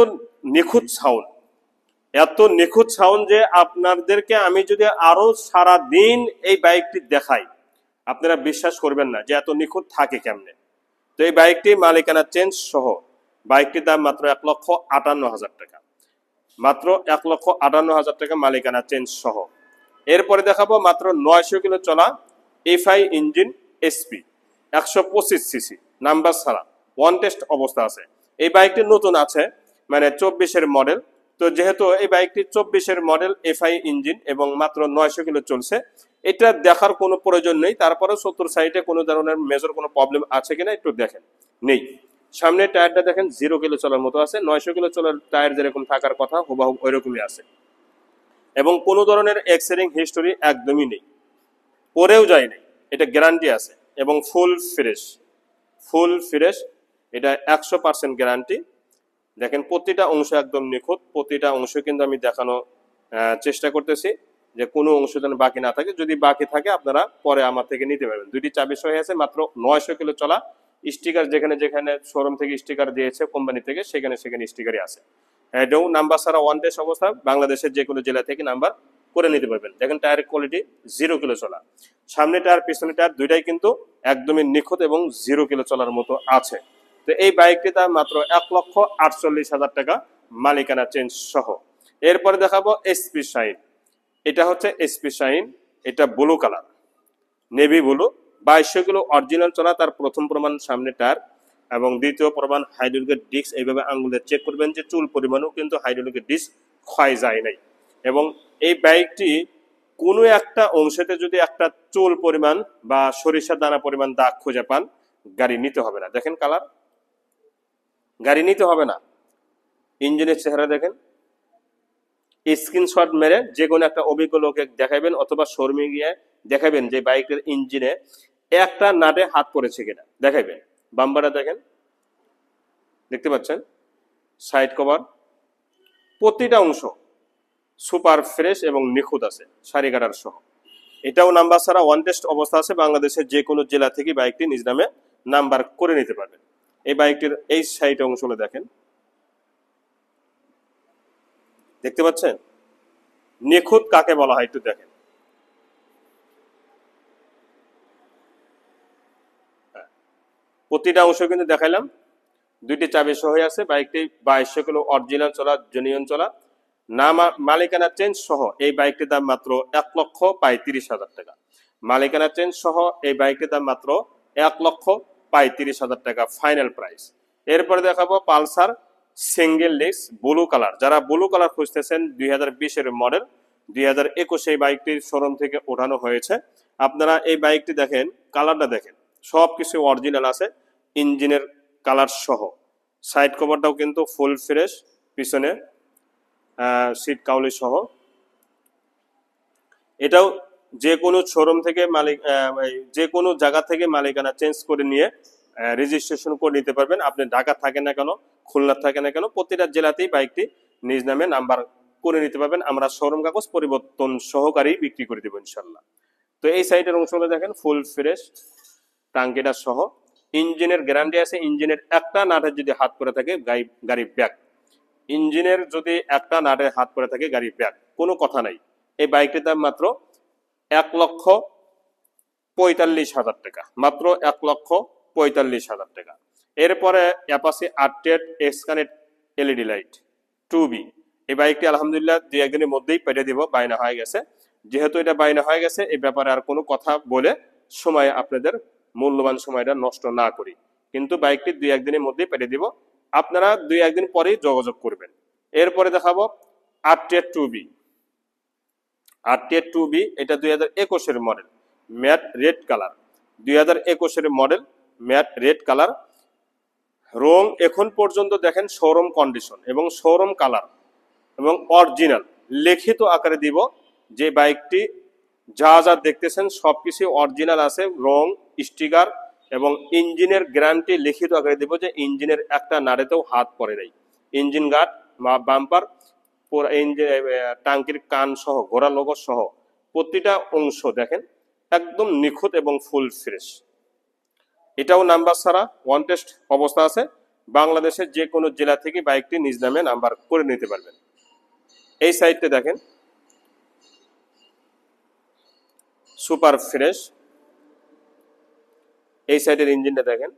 নিখুঁত সাউন্ড, এত নিখুঁত সাউন্ড যে আপনাদেরকে আমি যদি আরো সারা দিন এই বাইকটি দেখাই, আপনারা বিশ্বাস করবেন না যে এত নিখুঁত থাকে কেমনে। তো এই বাইকটি মালিকানা চেঞ্জ সহ, বাইকটির দাম মাত্র 1,58,000 টাকা, মাত্র 1,58,000 টাকা মালিকানা চেঞ্জ সহ। এরপরে দেখাবো মাত্র 900 কিলো চলা FI engine SP 125 CC, number ছাড়া, ওয়ান টেস্ট অবস্থা আছে। এই বাইকটি নতুন আছে, মানে 24-এর মডেল। তো যেহেতু এই বাইকটি 24-এর মডেল, এফআই ইঞ্জিন এবং মাত্র 900 কিলো চলছে, এটা দেখার কোনো প্রয়োজন নেই। তারপরে 70 সাইডে কোনো ধরনের মেজর কোনো প্রবলেম আছে কিনা একটু দেখেন, নেই। সামনের টায়ারটা দেখেন 0 কিলো চলার মতো আছে, 900 কিলো চলার টায়ার যেরকম থাকার কথা হুবাহু ওইরকমই আছে, এবং কোনো ধরনের এক্সিডেন্ট হিস্টোরি একদমই নেই, পরেও যায় নাই, এটা গ্যারান্টি আছে। এবং ফুল ফ্রেশ, ফুল ফ্রেশ, এটা 100% গ্যারান্টি। দেখেন প্রতিটা অংশ একদম নিখুঁত, প্রতিটা অংশ কিন্তু আমি দেখানো চেষ্টা করতেছি যে কোনো অংশ যেন বাকি না থাকে। যদি বাকি থাকে আপনারা পরে আমার থেকে নিতে পারবেন। দুইটি চাবি সহ আছে, মাত্র 900 কিলো চলা। স্টিকার যেখানে যেখানে শোরুম থেকে স্টিকার দিয়েছে কোম্পানি থেকে, সেখানে সেখানে স্টিকারই আছে। এটাও নাম্বার ছাড়া ওয়ান টেস্ট অবস্থা, বাংলাদেশের যে কোনো জেলা থেকে নাম্বার করে নিতে পারবেন। দেখেন টায়ারের কোয়ালিটি 0 কিলো চলা, সামনে টায়ার পিছনে টায়ার দুইটাই কিন্তু একদমই নিখুঁত এবং 0 কিলো চলার মতো আছে। তো এই বাইকটি দাম মাত্র 1,48,000 টাকা মালিকানা চেঞ্জ সহ। এরপরে দেখাবো এসপি শাইন, এটা হচ্ছে এসপি শাইন, এটা blue colour, navy blue, 2200 kilo original চলা। তার প্রথম প্রমাণ সামনে টায়ার এবং দ্বিতীয় প্রমাণ হাইড্রোলিকের ডিস্ক। এইভাবে আঙ্গুলে চেক করবেন যে চুল পরিমাণও কিন্তু হাইড্রোলিকের ডিস্ক ক্ষয় যায় নাই। এবং এই বাইকটি কোনো একটা অংশেতে যদি একটা চুল পরিমাণ বা সরিষার দানা পরিমাণ দাগ খুঁজে পান, গাড়ি নিতে হবে না। দেখেন কালার, গাড়ি নিতে হবে না। ইঞ্জিনের চেহারা দেখেন, স্ক্রিনশট মেরে যে কোনো একটা অভিজ্ঞ লোকে দেখাবেন অথবা শোরুমে গিয়ে দেখাবেন যে বাইকের ইঞ্জিনে একটা নাটে হাত পড়েছে কিনা দেখাবেন। বাম্পারটা দেখেন, দেখতে পাচ্ছেন, সাইড কভার, প্রতিটা অংশ সুপার ফ্রেশ এবং নিখুঁত আছে, সারি কাটার সহ। এটাও নাম্বার ছাড়া ওয়ান টেস্ট অবস্থা আছে, বাংলাদেশের যে কোনো জেলা থেকে বাইকটি নিজ নামে নাম্বার করে নিতে পারবেন। এই বাইকটির এই সাইড অংশগুলো দেখেন, দেখতে পাচ্ছেন, নিখুঁত কাকে বলা হয় একটু দেখেন। প্রতিটা অংশ কিন্তু দেখাইলাম, দুইটি চাবি সহ আছে। বাইকটি 2200 কিলো অরিজিনাল চলা, জেনুইন চলা, নাম মালিকানা চেঞ্জ সহ। এই বাইকটির দাম মাত্র 1,35,000 টাকা, মালিকানা চেঞ্জ সহ এই বাইকটির দাম মাত্র 1,35,000 টাকা ফাইনাল প্রাইস। এরপরে দেখাবো Pulsar single disc blue colour. যারা ব্লু কালার খুঁজতেছেন, 2020-এর মডেল, 2021 এই বাইকটির শোরুম থেকে ওঠানো হয়েছে। আপনারা এই বাইকটি দেখেন, কালারটা দেখেন, সবকিছু অরিজিনাল আছে, ইঞ্জিনের কালার সহ। সাইড কভারটাও কিন্তু ফুল ফ্রেশ, পিছনে সিট কাউলি সহ। এটাও যে কোনো শোরুম থেকে মালিক, যে কোনো জায়গা থেকে মালিকানা চেঞ্জ করে নিয়ে রেজিস্ট্রেশন করে নিতে পারবেন। আপনি ঢাকা থাকেন না কেন, খুলনা থাকেন না কেন, প্রতিটা জেলাতেই বাইকটি নিজ নামে নাম্বার করে নিতে পারবেন। আমরা শোরুম কাগজ পরিবর্তন সহকারী বিক্রি করে দেবো ইনশাল্লাহ। তো এই সাইডের অংশগুলো দেখেন, ফুল ফ্রেশ, টাঙ্কিটা সহ। ইঞ্জিনের গ্যারান্টি আছে, ইঞ্জিনের একটা নাটের যদি হাত করে থাকে গাড়ি ব্যাক, ইঞ্জিনের যদি একটা নাটের হাত করে থাকে গাড়ি ব্যাক, কোনো কথা নাই। এই বাইকটির দাম মাত্র 1,45,000 টাকা, মাত্র 1,45,000 টাকা। এরপরে Apache R10 X Connect LED light 2B, এই বাইকটি আলহামদুলিল্লাহ 2-1 দিনের মধ্যেই পেটে দিব, বাইনা হয়ে গেছে। যেহেতু এটা বাইনা হয়ে গেছে, এই ব্যাপারে আর কোনো কথা বলে সময় আপনাদের মূল্যবান সময়টা নষ্ট না করি, কিন্তু বাইকটি 2-1 দিনের মধ্যেই পেটে দিব, আপনারা 2-1 দিন পরেই যোগাযোগ করবেন। এরপরে দেখাবো R10 2B, R10 2B, এটা 2021-এর মডেল, ম্যাট রেড কালার, 2021-এর মডেল, ম্যাট রেড কালার, রং এখন পর্যন্ত দেখেন শোরুম কন্ডিশন এবং শোরুম কালার এবং অরিজিনাল লিখিত আকারে দিব। যে বাইকটি যা যা দেখতেছেন সবকিছু অরিজিনাল আছে, রং, স্টিকার এবং ইঞ্জিনের গ্যারান্টি লিখিত আকারে দিব যে ইঞ্জিনের একটা নাড়েতেও হাত পড়ে নাই। ইঞ্জিন গার্ড, বাম্পার, পুরো ইঞ্জিন, টাঙ্কির কান সহ, ঘোড়া লোগো সহ প্রতিটা অংশ দেখেন একদম নিখুঁত এবং ফুল ফ্রেশ। এটাও নাম্বার ছাড়া ওয়ান টেস্ট অবস্থা আছে। বাংলাদেশের যে কোনো জেলা থেকে বাইকটি নিজ নামে নাম্বার করে নিতে পারবেন। এই সাইডটা দেখেন সুপার ফ্রেশ। এই সাইডের ইঞ্জিনটা দেখেন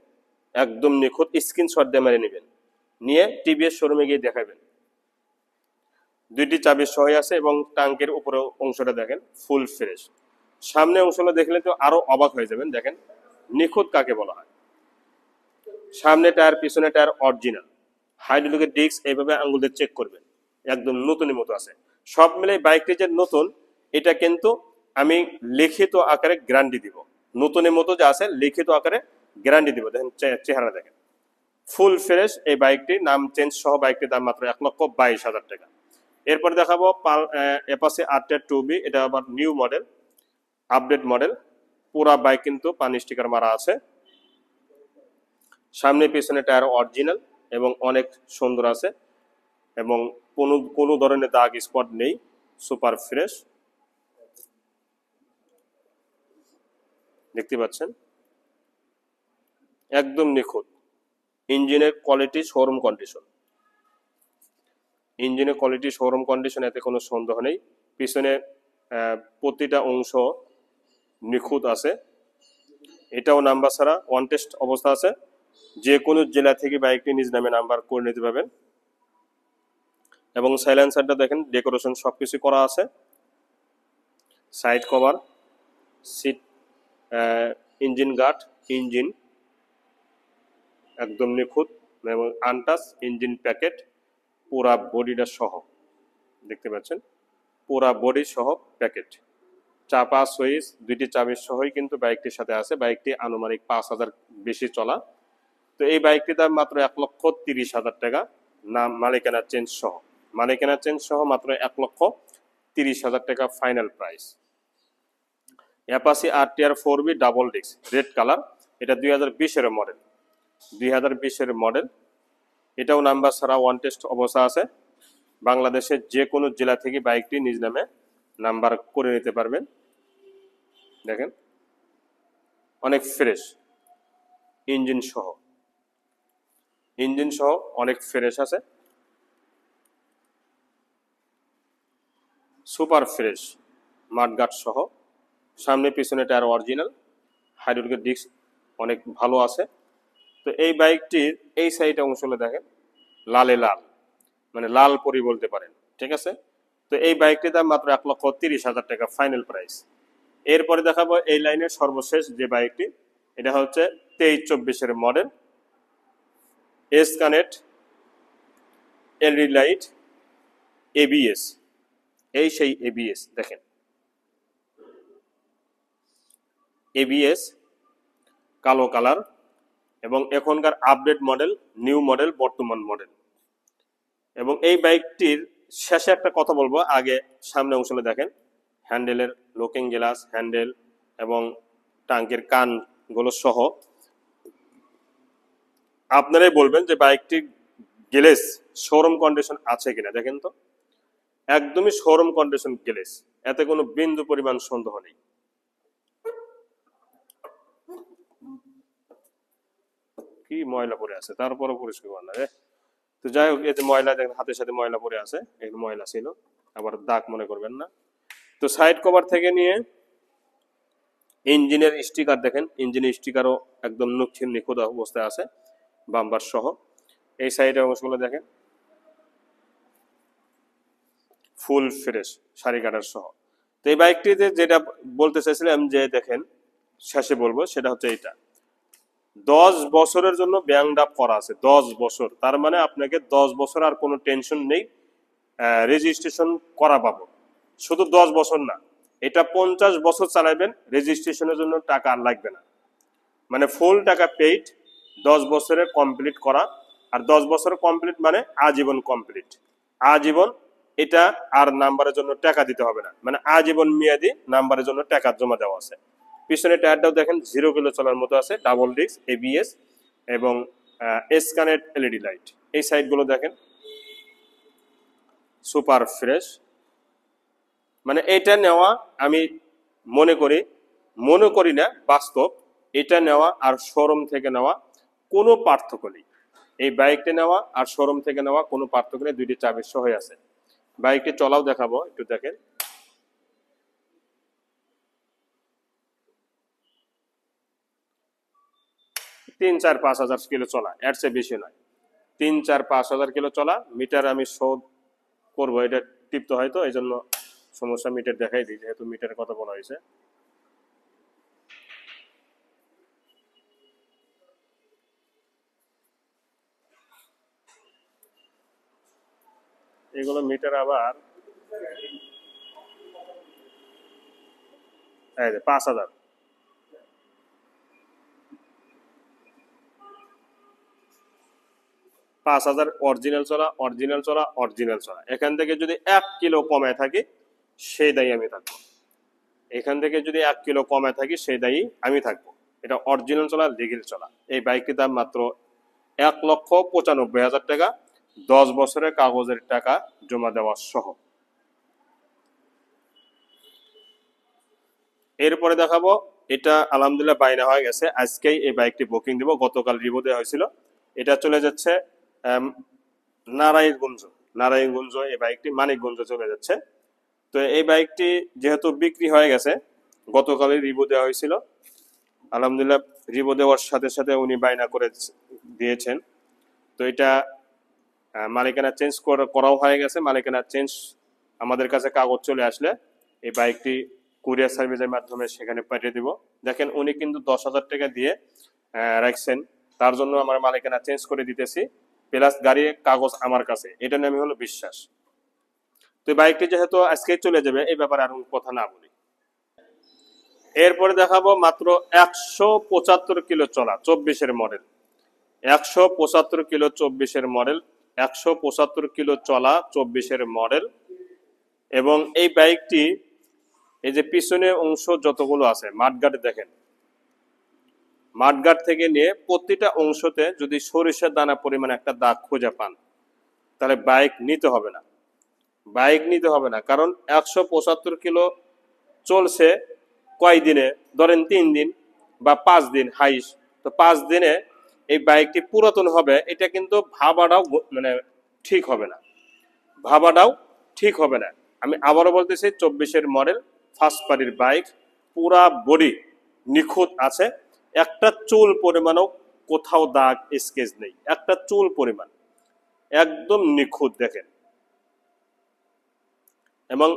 একদম নিখুঁত, স্ক্রিনশট দিয়ে মেরে নেবেন, নিয়ে টিভিএস শোরুমে গিয়ে দেখাবেন। দুইটি চাবি সহ আছে এবং টাঙ্কের উপরে অংশটা দেখেন ফুল ফ্রেশ। সামনে অংশটা দেখলে তো আরো অবাক হয়ে যাবেন। দেখেন নিখুঁত কাকে বলা হয়। সামনে টায়ার, পিছনে টায়ার অরিজিনাল। হাইড্রোলিকের ডিস্ক এইভাবে আঙুল দিয়ে চেক করবেন, একদম নতুনের মতো আছে। সব মিলে বাইকটি যে নতুন এটা কিন্তু আমি লিখিত আকারে গ্যারান্টি দিব। নতুনের মতো যে আছে লিখিত আকারে গ্যারান্টি দিব। দেখেন চেহারা দেখেন ফুল ফ্রেশ। এই বাইকটি নাম চেঞ্জ সহ বাইকটির দাম মাত্র 1,22,000 টাকা। এরপর দেখাবো অ্যাপাচি R10 2B। এটা আবার নিউ মডেল, আপডেট মডেল। পুরা বাইক কিন্তু পানি স্টিকার মারা আছে। সামনে পিছনে টায়ার অরিজিনাল এবং অনেক সুন্দর আছে এবং কোনো ধরনের দাগ স্পট নেই, সুপার ফ্রেশ দেখতে পাচ্ছেন, একদম নিখুঁত। ইঞ্জিনের কোয়ালিটি শোরুম কন্ডিশন, ইঞ্জিনের কোয়ালিটি শোরুম কন্ডিশন, এতে কোনো সন্দেহ নেই। পিছনে প্রতিটা অংশ নিখুঁত আছে। এটাও নাম্বার ছাড়া ওয়ান টেস্ট অবস্থা আছে। যে কোনো জেলা থেকে বাইকটি নিজ নামে নাম্বার করে নিতে পারবেন। এবং সাইলেন্সারটা দেখেন ডেকোরেশন সবকিছু করা আছে। Side cover, seat, engine guard, engine একদম নিখুঁত এবং আনটাচ ইঞ্জিন প্যাকেট, পুরা বডিটা সহ দেখতে পাচ্ছেন, পুরা বডি সহ প্যাকেট। চাপা সুইচ দুইটি চাবির সহই কিন্তু বাইকটির সাথে আছে। বাইকটি আনুমানিক 5,000 বেশি চলা। তো এই বাইকটির দাম মাত্র 1,30,000 টাকা, নাম মালিকানা চেঞ্জ সহ। মালিকানা চেঞ্জ সহ মাত্র 1,30,000 টাকা final price. Apache RTR 4B double disc red colour. এটা 2020-এর মডেল, 2020-এর মডেল। এটাও নাম্বার ছাড়া ওয়ান টেস্ট অবস্থা আছে। বাংলাদেশের যে কোনো জেলা থেকে বাইকটি নিজ নামে নাম্বার করে নিতে পারবেন। দেখেন অনেক ফ্রেশ, ইঞ্জিন সহ, ইঞ্জিন সহ অনেক ফ্রেশ আছে, সুপার ফ্রেশ, মাডগার্ড সহ। সামনে পিছনে টায়ার অরিজিনাল, হাইড্রোলিকের ডিস্ক অনেক ভালো আছে। তো এই বাইকটির এই সাইডে অংশগুলো দেখেন লালে লাল, মানে লাল পরি বলতে পারেন, ঠিক আছে। তো এই বাইকটির দাম মাত্র 1,30,000 টাকা ফাইনাল প্রাইস। এরপরে দেখাবো এই লাইনের সর্বশেষ যে বাইকটি, এটা হচ্ছে 23-24-এর model, S connect, LED light, ABS। এই সেই ABS দেখেন, ABS কালো কালার এবং এখনকার আপডেট মডেল, নিউ মডেল, বর্তমান মডেল। এবং এই বাইকটির শেষে একটা কথা বলবো, আগে সামনে অংশটা দেখেন, হ্যান্ডেলের লুকিং গ্লাস, হ্যান্ডেল এবং টাঙ্কের কানগুলো সহ। আপনারাই বলবেন যে বাইকটির গ্লেস শোরুম কন্ডিশন আছে কিনা। দেখেন তো একদমই শোরুম কন্ডিশন গ্লেস, এতে কোনো বিন্দু পরিমাণ সন্দেহ নেই। কি ময়লা পড়ে আছে, তারপরও পরিষ্কার করা না রে। তো যাই হোক, এতে ময়লা দেখেন, হাতের সাথে ময়লা পড়ে আছে, একটু ময়লা ছিল, আবার দাগ মনে করবেন না। তো সাইড কভার থেকে নিয়ে ইঞ্জিনের স্টিকার দেখেন, ইঞ্জিনের স্টিকারও একদম নিখুঁত অবস্থায় আছে, বাম্পার সহ। এই সাইডের অংশগুলো দেখেন ফুল ফ্রেশ, সারি কাটার সহ। তো এই বাইকটিতে যেটা বলতে চাইছিলাম যে দেখেন শেষে বলবো, সেটা হচ্ছে এইটা 10 বছরের জন্য ব্যাংক ড্রাফট করা আছে। 10 বছর, তার মানে আপনাকে 10 বছর আর কোনো টেনশন নেই রেজিস্ট্রেশন করা পাবো। শুধু 10 বছর না, এটা 50 বছর চালাবেন, রেজিস্ট্রেশনের জন্য টাকা আর লাগবে না। মানে ফুল টাকা পেইড, 10 বছরে কমপ্লিট করা। আর 10 বছর কমপ্লিট মানে আজীবন কমপ্লিট, আজীবন। এটা আর নাম্বারের জন্য টাকা দিতে হবে না, মানে আজীবন মেয়াদি নাম্বারের জন্য টাকা জমা দেওয়া আছে। পিছনে টায়ারটাও দেখেন 0 কিলো চলার মতো আছে, ডাবল ডিস্ক এবিএস এবং এসকানেট এলইডি লাইট। এই সাইডগুলো দেখেন সুপার ফ্রেশ। মানে এটা নেওয়া আমি মনে করি না, বাস্তব। এটা নেওয়া আর শোরুম থেকে নেওয়া কোনো পার্থক্য নেই। এই বাইকটি নেওয়া আর শোরুম থেকে নেওয়া কোনো পার্থক্য নেই, দুইটি চাবি সহ আছে। বাইকটি চলাও দেখাবো, একটু দেখেন। তিন চার 5,000 কিলো চলা, এর চেয়ে বেশি নয়। 3-4-5,000 কিলো চলা। মিটার আমি শোধ করবো, এটা টিপতে হয়তো, এই জন্য সমস্যা। মিটার দেখাই দিই, যেহেতু মিটারের কথা বলা হয়েছে। এগুলো মিটার আবার 5,000। 5,000 অরিজিনাল চলা, অরিজিনাল চলা, অরিজিনাল চলা। এখান থেকে যদি 1 কিলো কমে থাকে সেই দায়ী আমি থাকবো। এখান থেকে যদি 1 কিলো কমে থাকি সেই দায়ী আমি থাকবো। এটা অরিজিনাল চলা, লিগেল চলা। এই বাইকটির দাম মাত্র 1,95,000 টাকা, 10 বছরের কাগজের টাকা জমা দেওয়া সহ। এরপরে দেখাবো, এটা আলহামদুলিল্লাহ বাইনা হয়ে গেছে, আজকেই এই বাইকটি বুকিং দিব। গতকাল রিভিউ দেওয়া হয়েছিল। এটা চলে যাচ্ছে নারায়ণগঞ্জ। এই বাইকটি মানিকগঞ্জ চলে যাচ্ছে। তো এই বাইকটি যেহেতু বিক্রি হয়ে গেছে, গতকালই রিভিউ দেওয়া হয়েছিল। আলহামদুলিল্লাহ রিভিউ দেওয়ার সাথে সাথে উনি বাইনা করে দিয়েছেন। তো এটা মালিকানা চেঞ্জ করাও হয়ে গেছে। মালিকানা চেঞ্জ আমাদের কাছে কাগজ চলে আসলে এই বাইকটি কুরিয়ার সার্ভিসের মাধ্যমে সেখানে পাঠিয়ে দিব। দেখেন উনি কিন্তু 10,000 টাকা দিয়ে রাখছেন, তার জন্য আমার মালিকানা চেঞ্জ করে দিতেছি, প্লাস গাড়ির কাগজ আমার কাছে। এটা নামই হলো বিশ্বাস। তো বাইকটি যেহেতু আজকে চলে যাবে, এই ব্যাপারে আর কথা না বলি। এরপরে দেখাবো মাত্র 175 কিলো চলা 24-এর মডেল। 175 কিলো 24-এর মডেল, 175 কিলো চলা 24-এর মডেল। এবং এই বাইকটি, এই যে পিছনে অংশ যতগুলো আছে, মাঠগার্ড দেখেন, মাঠগার্ড থেকে নিয়ে প্রতিটা অংশতে যদি সরিষার দানা পরিমাণ একটা দাগ খুঁজে পান, তাহলে বাইক নিতে হবে না। বাইক নিতে হবে না, কারণ 175 কিলো চলছে কয় দিনে, ধরেন 3 দিন বা 5 দিন হাইস। তো 5 দিনে এই বাইকটি পুরাতন হবে, এটা কিন্তু ভাবাটাও মানে ঠিক হবে না, ভাবাটাও ঠিক হবে না। আমি আবারও বলতেছি, 24-এর মডেল, ফার্স্ট পার্টির বাইক, পুরা বডি নিখুঁত আছে। একটা চুল পরিমাণও কোথাও দাগ স্কেচ নেই, একটা চুল পরিমাণ, একদম নিখুঁত দেখেন। এবং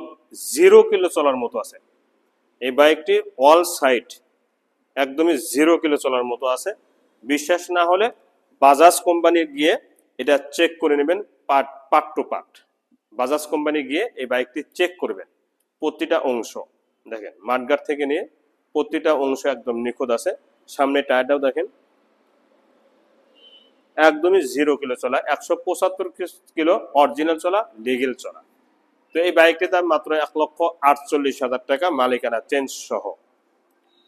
0 কিলো চলার মতো আছে এই বাইকটি, অল সাইড একদমই 0 কিলো চলার মতো আছে। বিশ্বাস না হলে বাজাজ কোম্পানি গিয়ে এটা চেক করে নেবেন, part to part. Bajaj company গিয়ে এই বাইকটি চেক করবেন, প্রতিটা অংশ দেখেন, মাঠগার্ড থেকে নিয়ে প্রতিটা অংশ একদম নিখুঁত আছে। সামনে টায়ারটাও দেখেন, একদমই 0 কিলো চলা, 175 কিলো অরিজিনাল চলা, লিগেল চলা। তো এই বাইকটির দাম মাত্র 1,48,000 টাকা, মালিকানা চেঞ্জ সহ।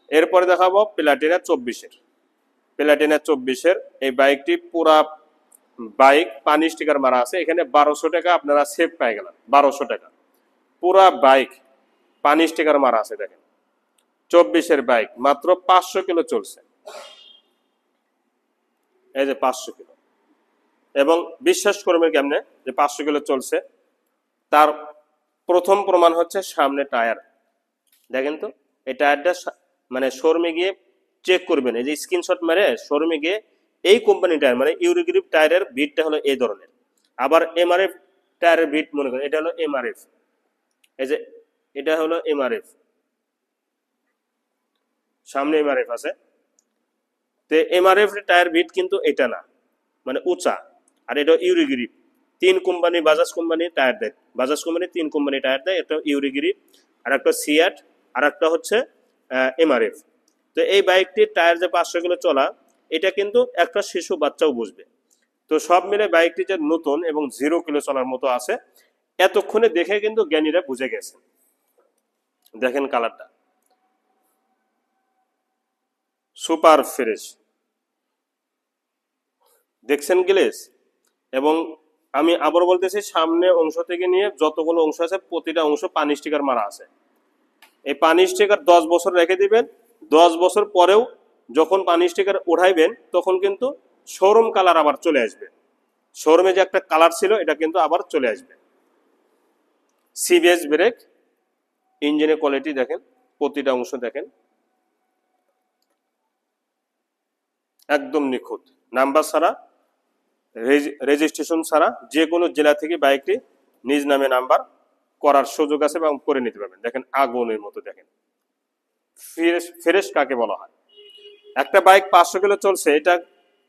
এরপরে দেখাবো প্লাটিনা 24-এর। এই বাইকটি পুরা বাইক পানি স্টিকার মারা আছে, এখানে 1200 টাকা আপনারা সেভ পেয়ে গেলেন। 1200 টাকা পুরা বাইক পানি স্টিকার মারা আছে। দেখেন 24-এর বাইক, মাত্র 500 কিলো চলছে, এই যে 500 কিলো। এবং বিশ্বাস করবেন কেমনে যে 500 কিলো চলছে, তার প্রথম প্রমাণ হচ্ছে সামনে টায়ার। দেখেন তো, এই টায়ারটা মানে শোরুমে গিয়ে চেক করবেন, এই যে স্ক্রিনশট মেরে শোরুমে গিয়ে এই কোম্পানি টায়ার, মানে ইউরিগ্রিপ টায়ারের বিটটা হলো এই ধরনের। আবার এমআরএফ টায়ারের বিট মনে করেন, এটা হলো এমআরএফ, এই যে এটা হলো এমআরএফ, সামনে এমআরএফ আছে। তো এমআরএফ টায়ার বিট কিন্তু এটা না, মানে উঁচা। আর এটা ইউরিগ্রিপ, 3 কোম্পানি বাজাজ কোম্পানি টায়ার দেয়, বাজাজ কোম্পানি 3 কোম্পানি টায়ার দেয়, একটা ইউরিগ্রিপ, আর একটা সিয়াট, আর একটা হচ্ছে এমআরএফ। তো এই বাইকটির টায়ার যে 500 কিলো চলা, এটা কিন্তু একটা শিশু বাচ্চাও বুঝবে। তো সব মিলে বাইকটি যে নতুন এবং 0 কিলো চলার মতো আছে, এতক্ষণে দেখে কিন্তু জ্ঞানীরা বুঝে গেছেন। দেখেন কালারটা সুপার ফ্রেশ, দেখছেন গ্লেজ। এবং আমি আবার বলতেছি, সামনে অংশ থেকে নিয়ে যতগুলো অংশ আছে প্রতিটা অংশ পানি স্টিকার মারা আছে। এই পানি স্টিকার 10 বছর রেখে দিবেন, 10 বছর পরেও যখন পানি স্টিকার উঠাইবেন তখন কিন্তু শোরুম কালার আবার চলে আসবে। শোরুমে যে একটা কালার ছিল এটা কিন্তু আবার চলে আসবে। সিবিএস ব্রেক, ইঞ্জিনের কোয়ালিটি দেখেন, প্রতিটা অংশ দেখেন একদম নিখুঁত, নাম্বার ছাড়া, রেজিস্ট্রেশন ছাড়া যে কোনো জেলা থেকে বাইকটি নিজ নামে নাম্বার করার সুযোগ আছে এবং করে নিতে পারবেন। দেখেন আগুনের মতো, দেখেন ফ্রেশ। ফ্রেশ কাকে বলা হয়? একটা বাইক 500 কিলো চলছে, এটা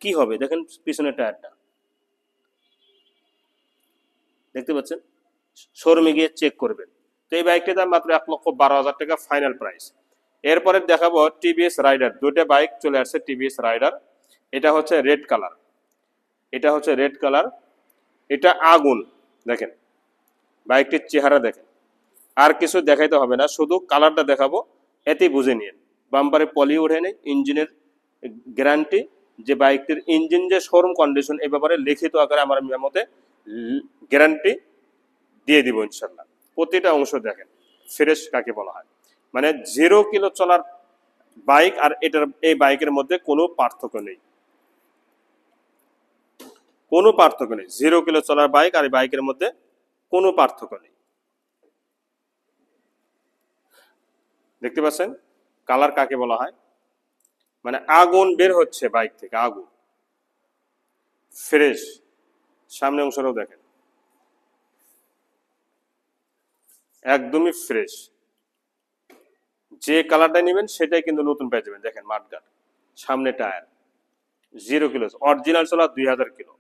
কি হবে দেখেন পিছনের টায়ারটা, দেখতে পাচ্ছেন? শোরুমে গিয়ে চেক করবেন। তো এই বাইকটির দাম মাত্র 1,12,000 টাকা ফাইনাল প্রাইস। এরপরে দেখাবো টিভিএস রাইডার। দুটো বাইক চলে আসছে টিভিএস রাইডার। এটা হচ্ছে রেড কালার, এটা হচ্ছে রেড কালার, এটা আগুন। দেখেন বাইকটির চেহারা দেখেন, আর কিছু দেখাইতে হবে না, শুধু কালারটা দেখাবো, এতেই বুঝে নিন। বাম্পারে পলি উঠে নেই, ইঞ্জিনের গ্যারান্টি, যে বাইকটির ইঞ্জিন যে শোরুম কন্ডিশন এ ব্যাপারে লিখিত আকারে আমার মেমোতে গ্যারান্টি দিয়ে দিব ইনশাল্লাহ। প্রতিটা অংশ দেখেন ফ্রেশ কাকে বলা হয়, মানে 0 কিলো চলার বাইক আর এটার এই বাইকের মধ্যে কোনো পার্থক্য নেই, কোনো পার্থক্য নেই। 0 কিলো চলার বাইক আর এই বাইকের মধ্যে কোনো পার্থক্য নেই। দেখতে পাচ্ছেন কালার কাকে বলা হয়, মানে আগুন বের হচ্ছে বাইক থেকে, আগুন ফ্রেশ। সামনে অংশটাও দেখেন একদমই ফ্রেশ, যে কালারটা নেবেন সেটাই কিন্তু নতুন পেয়ে যাবেন। দেখেন মাঠগাট, সামনে টায়ার, 0 কিলো, অরিজিনাল চলা 2000 কিলো,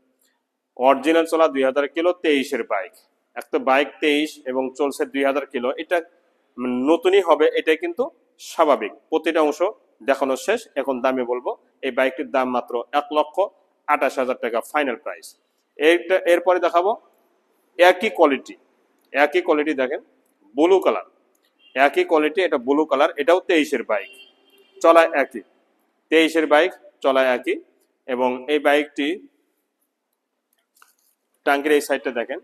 অরিজিনাল চলা 2000 কিলো, 23-এর বাইক। একটা বাইক 23 এবং চলছে 2000 কিলো, এটা নতুনই হবে, এটা কিন্তু স্বাভাবিক। প্রতিটা অংশ দেখানো শেষ, এখন দামে বলবো। এই বাইকটির দাম মাত্র 1,28,000 টাকা ফাইনাল প্রাইস। এরপরে দেখাবো একই কোয়ালিটি, একই কোয়ালিটি দেখেন ব্লু কালার, একই কোয়ালিটি, এটা ব্লু কালার, এটাও 23-এর বাইক, চলায় একই, 23-এর বাইক চলায় একই। এবং এই বাইকটি টাঙ্কির এই সাইডটা দেখেন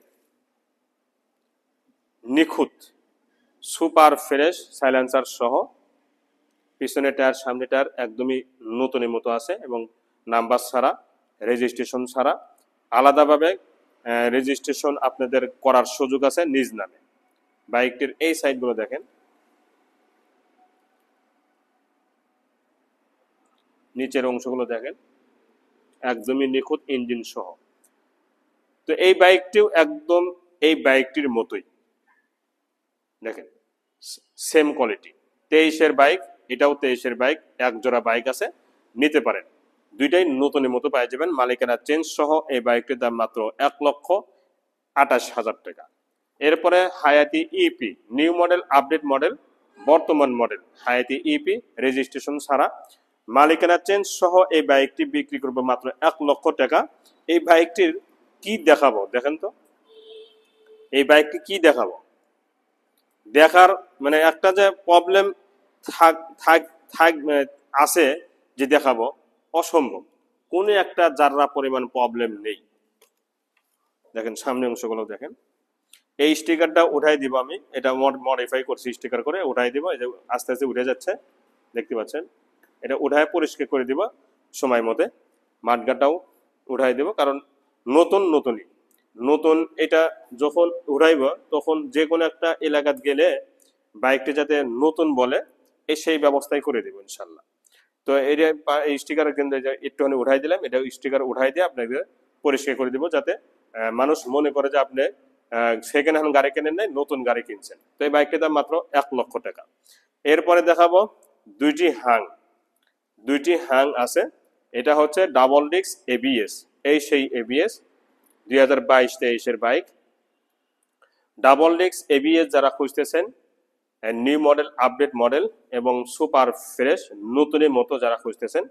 নিখুঁত, সুপার ফ্রেশ, সাইলেন্সার সহ, পিছনে টায়ার সামনে টায়ার একদমই নতুনের মতো আছে এবং নাম্বার ছাড়া, রেজিস্ট্রেশন ছাড়া। আলাদাভাবে রেজিস্ট্রেশন আপনাদের করার সুযোগ আছে নিজ নামে। বাইকটির এই সাইডগুলো দেখেন, নিচের অংশগুলো দেখেন একদমই নিখুঁত ইঞ্জিন সহ। তো এই বাইকটিও একদম এই বাইকটির মতোই, দেখেন সেম কোয়ালিটি, 23-এর বাইক, এটাও 23-এর বাইক, এক জোড়া বাইক আছে, নিতে পারেন, দুইটাই নতুনের মতো পাই যাবেন। মালিকানা চেঞ্জ সহ এই বাইকটির দাম মাত্র 1,28,000 টাকা। এরপরে Hayate EP, new model, update model, বর্তমান মডেল হায়াতি ইপি, রেজিস্ট্রেশন ছাড়া, মালিকানা চেঞ্জ সহ এই বাইকটি বিক্রি করবো মাত্র 1,00,000 টাকা। এই বাইকটির কি দেখাবো দেখেন তো, এই বাইকটি কি দেখাবো, দেখার মানে একটা যে প্রবলেম থাক থাক থাক আছে যে দেখাবো, অসম্ভব, কোনো একটা যারা পরিমাণ প্রবলেম নেই। দেখেন সামনে অংশগুলো দেখেন, এই স্টিকারটা উঠাই দিব আমি, এটা মডিফাই করছি স্টিকার করে উঠাই দিব, এই যে আস্তে আস্তে উঠে যাচ্ছে, দেখতে পাচ্ছেন। এটা উঠায় পরিষ্কার করে দিব সময় মতে, মাঠগাটাও উঠাই দিব, কারণ নতুন নতুনই নতুন, এটা যখন উঠাইব তখন যে কোনো একটা এলাকাত গেলে বাইকটি যাতে নতুন বলে সেই ব্যবস্থাই করে দিব ইনশাল্লাহ। তো এটা এই স্টিকার কিন্তু একটুখানি উঠাই দিলাম, এটা স্টিকার উঠাই দিয়ে আপনাকে পরিষ্কার করে দিব, যাতে মানুষ মনে করে যে আপনি সেকেন্ড হ্যান্ড গাড়ি কেনেন নাই, নতুন গাড়ি কিনছেন। তো এই বাইকটির দাম মাত্র 1,00,000 টাকা। এরপরে দেখাবো দুইটি হাং আছে, এটা হচ্ছে ডাবল ডিস্ক এবিএস, এই সেই এবিএস 2022-23-এর বাইক। ডাবল ডিস্ক এবিএস যারা খুঁজতেছেন নিউ মডেল, আপডেট মডেল এবং সুপার ফ্রেশ, নতুনের মতো যারা খুঁজতেছেন,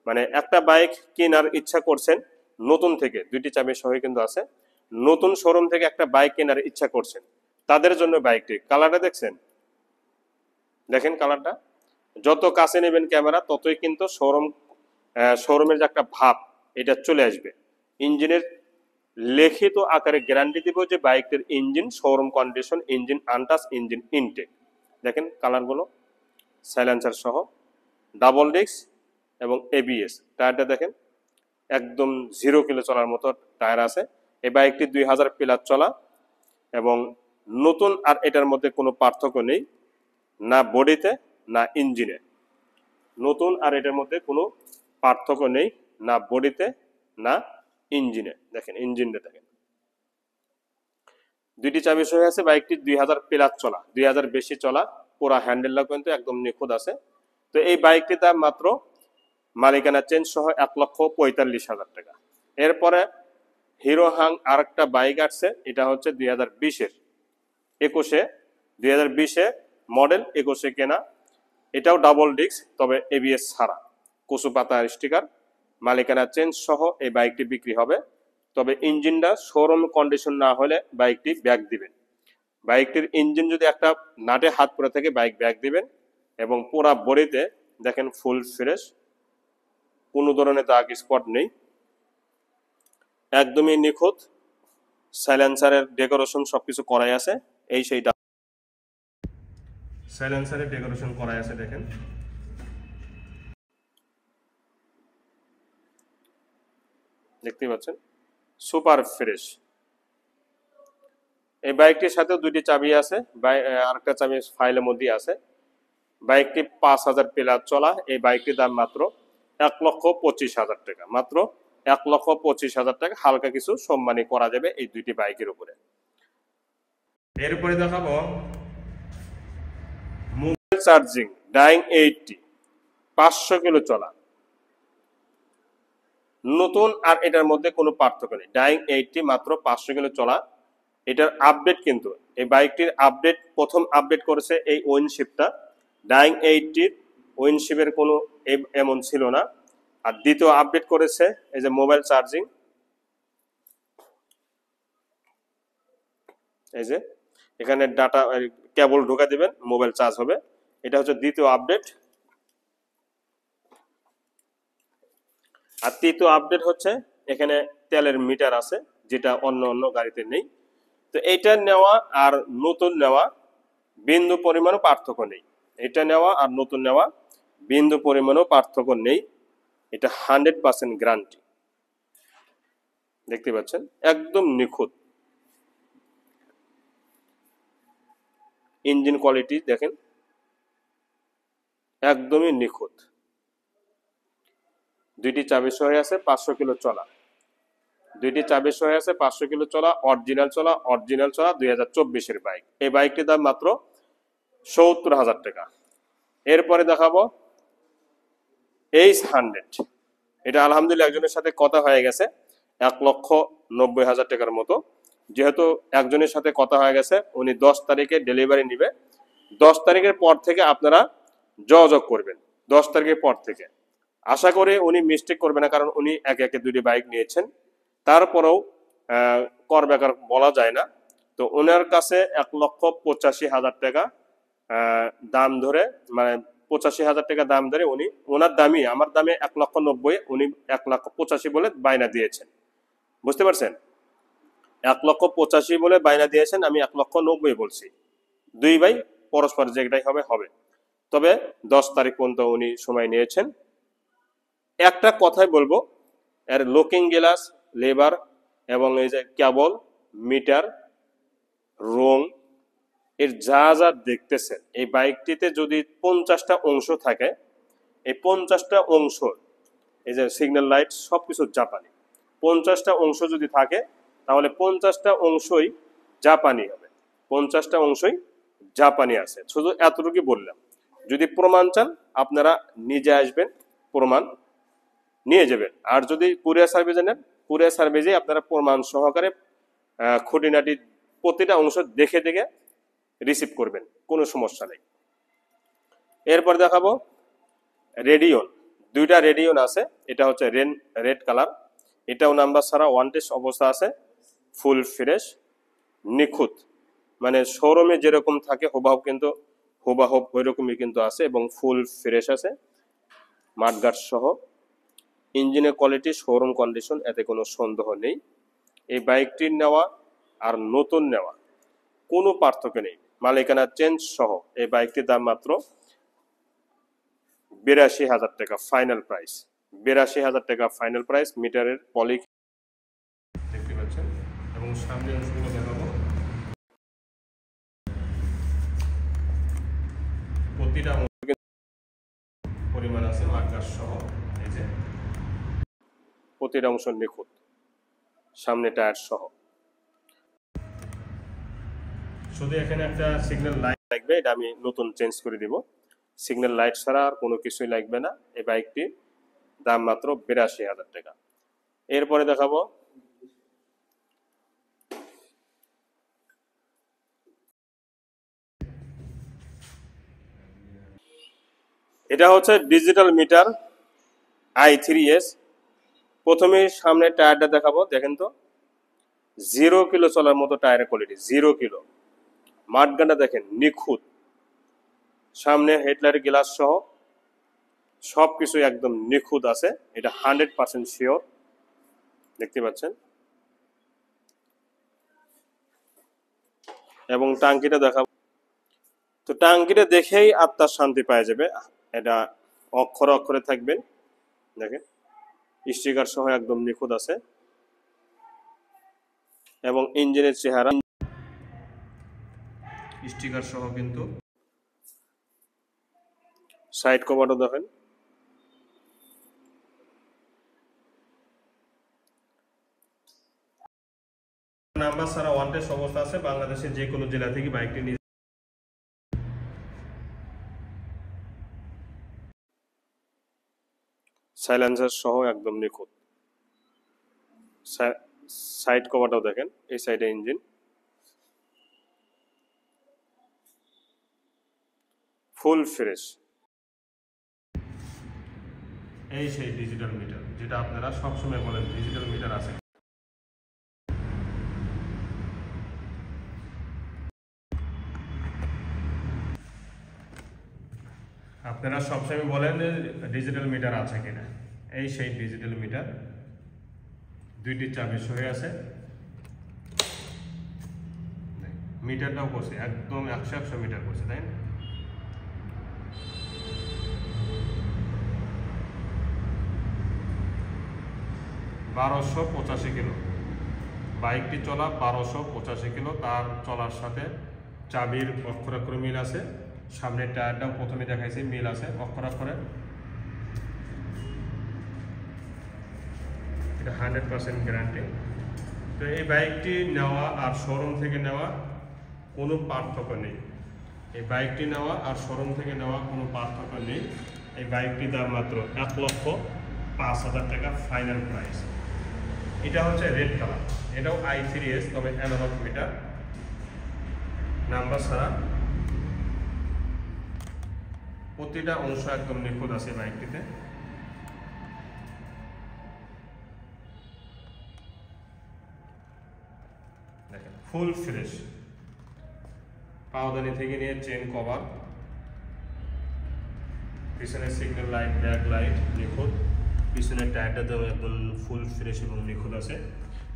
মানে একটা বাইক কেনার ইচ্ছা করছেন নতুন থেকে, দুইটি চাবি সহ কিন্তু আছে, নতুন শোরুম থেকে একটা বাইক কেনার ইচ্ছা করছেন তাদের জন্য বাইকটি। কালারটা দেখছেন, দেখেন কালারটা, যত কাছে নেবেন ক্যামেরা ততই কিন্তু শোরুমের যে একটা ভাব এটা চলে আসবে। ইঞ্জিনের লিখিত আকারে গ্যারান্টি দিব যে বাইকটির engine showroom condition, engine untouch, engine intact. দেখেন কালারগুলো, সাইলেন্সার সহ, ডাবল ডিস্ক এবং এবিএস। টায়ারটা দেখেন একদম 0 কিলো চলার মতো টায়ার আছে। এই বাইকটি 2000 প্লাস চলা এবং নতুন, আর এটার মধ্যে কোনো পার্থক্য নেই, না বডিতে না ইঞ্জিনে। নতুন আর এটার মধ্যে কোনো পার্থক্য নেই, না বডিতে না ইঞ্জিনে। দেখেন ইঞ্জিনটা দেখেন, দুইটি চাবি সহ আছে। বাইকটি 2000 প্লাস চলা, 2000 বেশি চলা, পুরা হ্যান্ডেলটা কিন্তু একদম নিখুঁত আছে। তো এই বাইকটির দাম মাত্র মালিকানা চেঞ্জ সহ 1,45,000 টাকা। এরপরে হিরো হাং আর একটা বাইক আসছে, এটা হচ্ছে 2020-এর 2020-এ মডেল, 21-এ কেনা। এটাও ডাবল ডিস্ক, তবে এবিএস ছাড়া, কচু পাতা স্টিকার, মালিকানা চেঞ্জ সহ এই বাইকটি বিক্রি হবে। তবে ইঞ্জিনটা শোরুম কন্ডিশন না হলে বাইকটি ব্যাক দিবেন। বাইকটির ইঞ্জিন যদি একটা নাটে হাত পড়ে থাকে বাইক ব্যাক দিবেন। এবং পুরা বডিতে দেখেন ফুল ফ্রেশ, কোনো ধরনের দাগ স্পট নেই, একদমই নিখুঁত। সাইলেন্সারের ডেকোরেশন সবকিছু করাই আছে, এই সেইটা সাইলেন্সারের ডেকোরেশন করাই আছে, দেখেন দেখতে পাচ্ছেন, সুপার ফ্রেশ। এই বাইকটির সাথে দুইটি চাবি আছে, আরেকটা চাবি ফাইলের মধ্যে আছে। বাইকটি 5000 প্লাস চলা। এই বাইকটির দাম মাত্র 1,25,000 টাকা, মাত্র 1,25,000 টাকা। হালকা কিছু সম্মানী করা যাবে এই দুইটি বাইকের উপরে। এরপরে দেখাবো মোবাইল চার্জিং ডাইং 80, 500 কিলো চলা, নতুন আর এটার মধ্যে কোনো পার্থক্য নেই। ডাইং 80 মাত্র 500 কিলো চলা। এটার আপডেট কিন্তু, এই বাইকটির আপডেট, প্রথম আপডেট করেছে এই উইন্ডশিপটা। ডাইং 80-র উইন্ডশিপের কোনো এমন ছিল না। আর দ্বিতীয় আপডেট করেছে এই যে মোবাইল চার্জিং, এই যে এখানে ডাটা কেবল ঢোকা দিবেন, মোবাইল চার্জ হবে। এটা হচ্ছে দ্বিতীয় আপডেট। আর তৃতীয় আপডেট হচ্ছে এখানে তেলের মিটার আছে, যেটা অন্য অন্য গাড়িতে নেই। তো এইটা নেওয়া আর নতুন নেওয়া বিন্দু পরিমাণও পার্থক্য নেই। এটা নেওয়া আর নতুন নেওয়া বিন্দু পরিমাণও পার্থক্য নেই। এটা 100% গ্যারান্টি, দেখতে পাচ্ছেন একদম নিখুঁত। ইঞ্জিন কোয়ালিটি দেখেন একদমই নিখুঁত। দুইটি চাবি সহ আছে, 500 কিলো চলা, দুইটি চাবি সহ আছে, 500 কিলো চলা, অরিজিনাল চলা, অরিজিনাল চলা 2024-এর বাইক। এই বাইকটির দাম মাত্র 70,000 টাকা। এরপরে দেখাবো H100। এটা আলহামদুলিল্লাহ একজনের সাথে কথা হয়ে গেছে 1,90,000 টাকার মতো। যেহেতু একজনের সাথে কথা হয়ে গেছে, উনি 10 তারিখে ডেলিভারি নিবে। 10 তারিখের পর থেকে আপনারা যোগাযোগ করবেন, 10 তারিখের পর থেকে। আশা করি উনি মিস্টেক করবে না, কারণ উনি একে একে দুটি বাইক নিয়েছেন। তারপরেও কর বেকার বলা যায় না। তো ওনার কাছে 1,85,000 টাকা দাম ধরে, মানে 85,000 টাকা দাম ধরে উনি, ওনার দামই আমার দামে 1,90,000, উনি 1,85,000 বলে বায়না দিয়েছেন। বুঝতে পারছেন, 1,85,000 বলে বায়না দিয়েছেন, আমি 1,90,000 বলছি। দুই ভাই পরস্পর যেটাই হবে হবে। তবে 10 তারিখ পর্যন্ত উনি সময় নিয়েছেন। একটা কথাই বলবো, এর লুকিং গ্লাস, লেবার এবং এই যে কেবল, মিটার, রং, এর যা যা দেখতেছেন, এই বাইকটিতে যদি 50টা অংশ থাকে, এই 50টা অংশ, এই যে সিগন্যাল লাইট সবকিছু জাপানি। 50টা অংশ যদি থাকে তাহলে 50টা অংশই জাপানি হবে, 50টা অংশই জাপানি আছে। শুধু এতটুকু বললাম। যদি প্রমাণ চান আপনারা নিজে আসবেন, প্রমাণ নিয়ে যাবেন। আর যদি কুরিয়ার সার্ভিসে নেন, কুরিয়ার সার্ভিসে আপনারা প্রমাণ সহকারে খুঁটিনাটি প্রতিটা অংশ দেখে দেখে রিসিভ করবেন, কোনো সমস্যা নেই। এরপর দেখাবো রেডিয়ন, দুইটা রেডিয়ন আছে, এটা হচ্ছে রেড কালার, এটাও নাম্বার ছাড়া ওয়ান টেস্ট অবস্থা আছে, ফুল ফ্রেশ নিখুঁত, মানে শোরুমে যেরকম থাকে হুবাহুব কিন্তু হুবাহুব ওইরকমই কিন্তু আছে এবং ফুল ফ্রেশ আছে, মাঠগার্ড সহ, ইঞ্জিনের কোয়ালিটি শোরুম কন্ডিশন, এতে কোনো সন্দেহ নেই। এই বাইকটির নেওয়া আর নতুন নেওয়া কোনো পার্থক্য নেই, মালিকানা চেঞ্জ সহ এই বাইকটির দাম মাত্র ৮২,০০০ টাকা ফাইনাল প্রাইস, ৮২,০০০ টাকা ফাইনাল প্রাইস। মিটারের পলি দেখতে পাচ্ছেন এবং সামনে অংশগুলো দেখাবো, প্রতিটা পরিমাণ আছে মার্কার সহ, এই যে প্রতিটা অংশ নিখুঁত, সামনে টায়ার সহ। শুধু এখানে একটা সিগন্যাল লাইট লাগবে, এটা আমি নতুন চেঞ্জ করে দিব, সিগন্যাল লাইট ছাড়া আর কোনো কিছুই লাগবে না। এই বাইকটি দাম মাত্র ৮২,০০০ টাকা। এরপরে দেখাবো এটা হচ্ছে ডিজিটাল মিটার i3s। প্রথমে সামনে টায়ারটা দেখাবো, দেখেন তো 0 কিলো চলার মতো টায়ারের কোয়ালিটি, 0 কিলো। মাঠগানটা দেখেন নিখুঁত, সামনে হেডলাইট গ্লাস সহ সবকিছু একদম নিখুঁত আছে, এটা 100% শিওর, দেখতে পাচ্ছেন। এবং টাঙ্কিটা দেখাবো, তো টাঙ্কিটা দেখেই আত্মার শান্তি পাওয়া যাবে, এটা অক্ষরে অক্ষরে থাকবে, দেখেন স্টিকার সহ একদম নিখুঁত আছে এবং ইঞ্জিনের চেহারা স্টিকার সহ কিন্তু। সাইড কভারও দেখেন, নাম্বার ছাড়া ওয়ান টেস্ট অবস্থা আছে, বাংলাদেশের যে কোনো জেলা থেকে বাইকটি নিয়ে সাইলেন্সার সহ একদম নিখুঁত। সাইড কভারটাও দেখেন, এই সাইডে ইঞ্জিন, ফুল ফ্রেশ। এই সেই ডিজিটাল মিটার যেটা আপনারা সবসময় বলেন ডিজিটাল মিটার আছে, আপনারা সবসময় বলেন ডিজিটাল মিটার আছে কিনা, এই সেই ডিজিটাল মিটার, দুইটি চাবি সহে আছে, মিটারটাও করছে একদম 100 মিটার করছে, তাই না? $1285 কিলো বাইকটি চলা, 1285 কিলো। তার চলার সাথে চাবির অক্ষরাক্ষরে মিল আছে, সামনের টায়ারটাও প্রথমে দেখাইছি মিল আছে অক্ষরাক্ষরে, এটা 100% গ্যারান্টি। তো এই বাইকটি নেওয়া আর শোরুম থেকে নেওয়া কোনো পার্থক্য নেই, এই বাইকটি নেওয়া আর শোরুম থেকে নেওয়া কোনো পার্থক্য নেই। এই বাইকটির দাম মাত্র 1,05,000 টাকা ফাইনাল প্রাইস। এটা হচ্ছে রেড কালার, এটাও i3s, তবে অ্যানালগ মিটার, নাম্বার ছাড়া, প্রতিটা অংশ একদম নিখুঁত আছে বাইকটিতে। দেখেন ফুল ফ্রেশ, পাওদানি থেকে নিয়ে চেন কভার, পিছনের সিগন্যাল লাইট, ব্যাক লাইট নিখুঁত, পিছনের টায়ারটাতেও একদম ফুল ফ্রেশ এবং নিখুঁত আছে।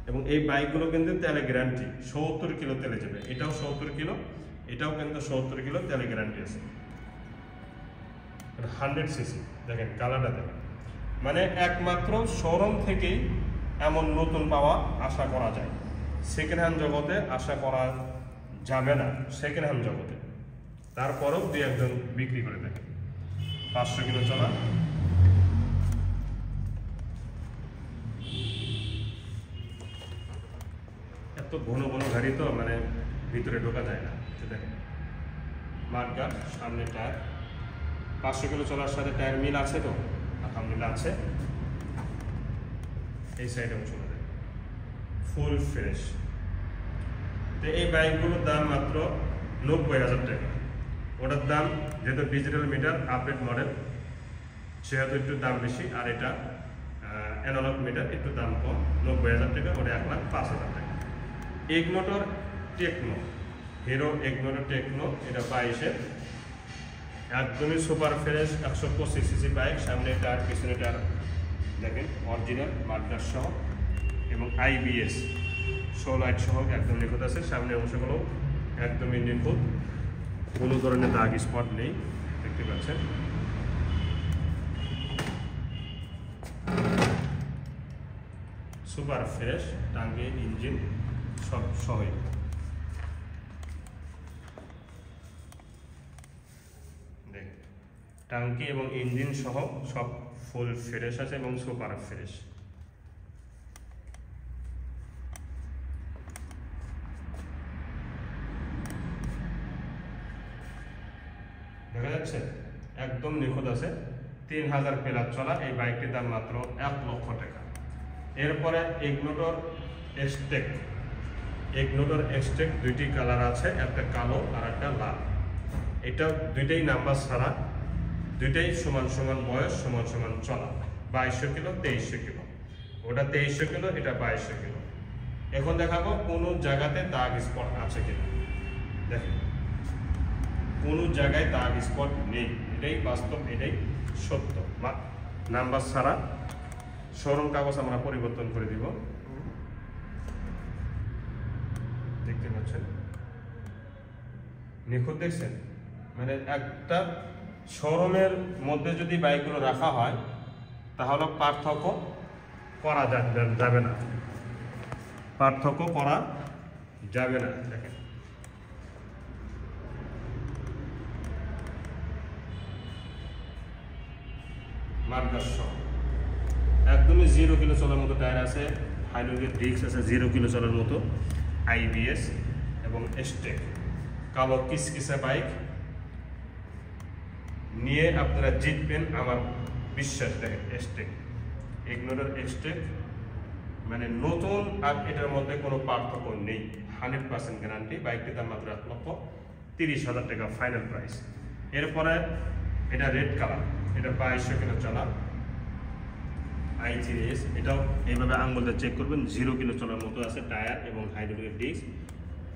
এবং এই বাইকগুলো কিন্তু তেলে গ্যারান্টি, 70 কিলো তেলে যাবে, এটাও 70 কিলো, এটাও কিন্তু 70 কিলো তেলে গ্যারান্টি আছে। 100 সিসি, দেখেন কালারটা দেখেন, মানে একমাত্র শোরুম থেকেই এমন নতুন পাওয়া আশা করা যায়, সেকেন্ড হ্যান্ড জগতে আশা করা যাবে না, সেকেন্ড হ্যান্ড জগতে। তারপরেও দুই একজন বিক্রি করে দেয়। 500 কিলো চলা, এত ঘন ঘন গাড়ি তো মানে ভিতরে ঢোকা যায় না। দেখেন মাঠগার্ড, সামনে টায়ার, 500 কিলো চলার সাথে টায়ার মিল আছে তো, আলহামদুলিল্লাহ আছে। এই সাইডে অংশ ফুল ফ্রেশ। তো এই বাইকগুলোর দাম মাত্র 90,000 টাকা। ওটার দাম যেহেতু ডিজিটাল মিটার আপডেট মডেল সেহেতু একটু দাম বেশি, আর এটা অ্যানালগ মিটার একটু দাম কম, 90,000 টাকা, ওটা 1,05,000 টাকা। Ignitor Techno, Hero Ignitor Techno, এটা 22-এর, একদমই সুপার ফ্রেশ 125 সিসি বাইক। সামনে টায়ার, পিছনে টায়ার দেখেন অরিজিনাল মার্কার সহ এবং IBS শো লাইট সহ একদম নিখুঁত আছে। সামনে অংশগুলো একদমই নিখুঁত, কোনো ধরনের দাগ স্পট নেই, দেখতে পাচ্ছেন। সুপার ফ্রেশ, টাঙ্কি ইঞ্জিন সব সহই। দেখ টাঙ্কি এবং ইঞ্জিন সহ সব ফুল ফ্রেশ আছে এবং সুপার ফ্রেশ। দেখা যাচ্ছে একদম নিখুঁত আছে। 3000 প্লাস চলা এই বাইকটির দাম মাত্র 1 লক্ষ টাকা। এরপরে ইগনোটর এক্সটেক, ইগনোটর এক্সটেক দুইটি কালার আছে, একটা কালো আর একটা লাল। এটা দুইটাই নাম্বার ছাড়া, দুইটাই সমান সমান বয়স, সমান সমান চলা। 2200 কিলো, 2300 কিলো, ওটা 2300 কিলো, এটা 2200 কিলো। এখন দেখাবো কোনো জায়গাতে দাগ স্পট আছে কিনা। দেখেন কোনো জায়গায় দাগ স্পট নেই, এটাই বাস্তব, এটাই সত্য। নাম্বার ছাড়া শোরুম কাগজ আমরা পরিবর্তন করে দিব, দেখতে পাচ্ছেন নিখুঁত। দেখছেন মানে একটা শোরুমের মধ্যে যদি বাইকগুলো রাখা হয় তাহলে পার্থক্য করা যাবে না, পার্থক্য করা যাবে না। দেখেন মার্কার সহ একদমই 0 কিলো চলার মতো টায়ার আছে, হাইড্রোলিক ডিস্ক আছে 0 কিলো চলার মতো, IBS এবং এক্সটেক। কালো কিসকিসা বাইক নিয়ে আপনারা জিতবেন আমার বিশ্বাস। দেখেন এক্সটেক, ইগনোটর এক্সটেক মানে নতুন, আর এটার মধ্যে কোনো পার্থক্য নেই, 100% গ্যারান্টি। বাইকটির দাম মাত্র 1,30,000 টাকা ফাইনাল প্রাইস। এরপরে এটা রেড কালার, এটা 2200 কিলো চলা i3s। এটাও এইভাবে আঙুলটা চেক করবেন, 0 কিলো চলার মতো আছে টায়ার এবং হাইড্রোলিক ডিস্ক,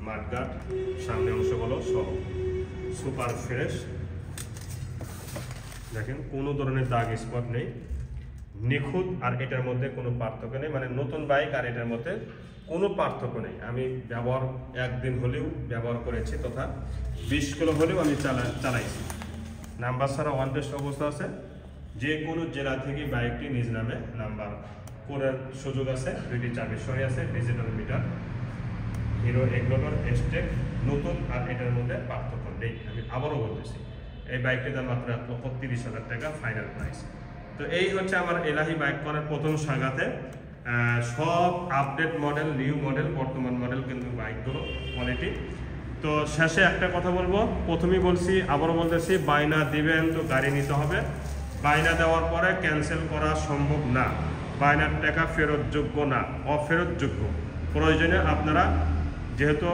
মাঠগার্ড, সামনে অংশগুলো সহ সুপার ফ্রেশ। দেখেন কোনো ধরনের দাগ স্পট নেই, নিখুঁত, আর এটার মধ্যে কোনো পার্থক্য নেই। মানে নতুন বাইক আর এটার মধ্যে কোনো পার্থক্য নেই। আমি ব্যবহার একদিন হলেও ব্যবহার করেছি, তথা 20 কিলো হলেও আমি চালাইছি। নাম্বার ছাড়া ওয়ান টেস্ট অবস্থা আছে। যে কোনো জেলা থেকে বাইকটি নিজ নামে নাম্বার করার সুযোগ আছে। দুইটি চাবি সহি আছে, digital meter. Hero Ignitor Xtec নতুন, আর এটার মধ্যে পার্থক্য নেই। আমি আবারও বলতেছি এই বাইকটির দাম মাত্র 1,30,000 টাকা ফাইনাল প্রাইস। তো এই হচ্ছে আমার এলাহি বাইক করার প্রথম সাগাতে সব আপডেট মডেল, নিউ মডেল, বর্তমান মডেল কিন্তু বাইকগুলো কোয়ালিটি। তো শেষে একটা কথা বলবো, প্রথমেই বলছি আবারও বলতেছি, বায়না দিবেন তো গাড়ি নিতে হবে। বায়না দেওয়ার পরে ক্যান্সেল করা সম্ভব না, বায়নার টাকা ফেরতযোগ্য না, অফেরতযোগ্য। প্রয়োজনে আপনারা যেহেতু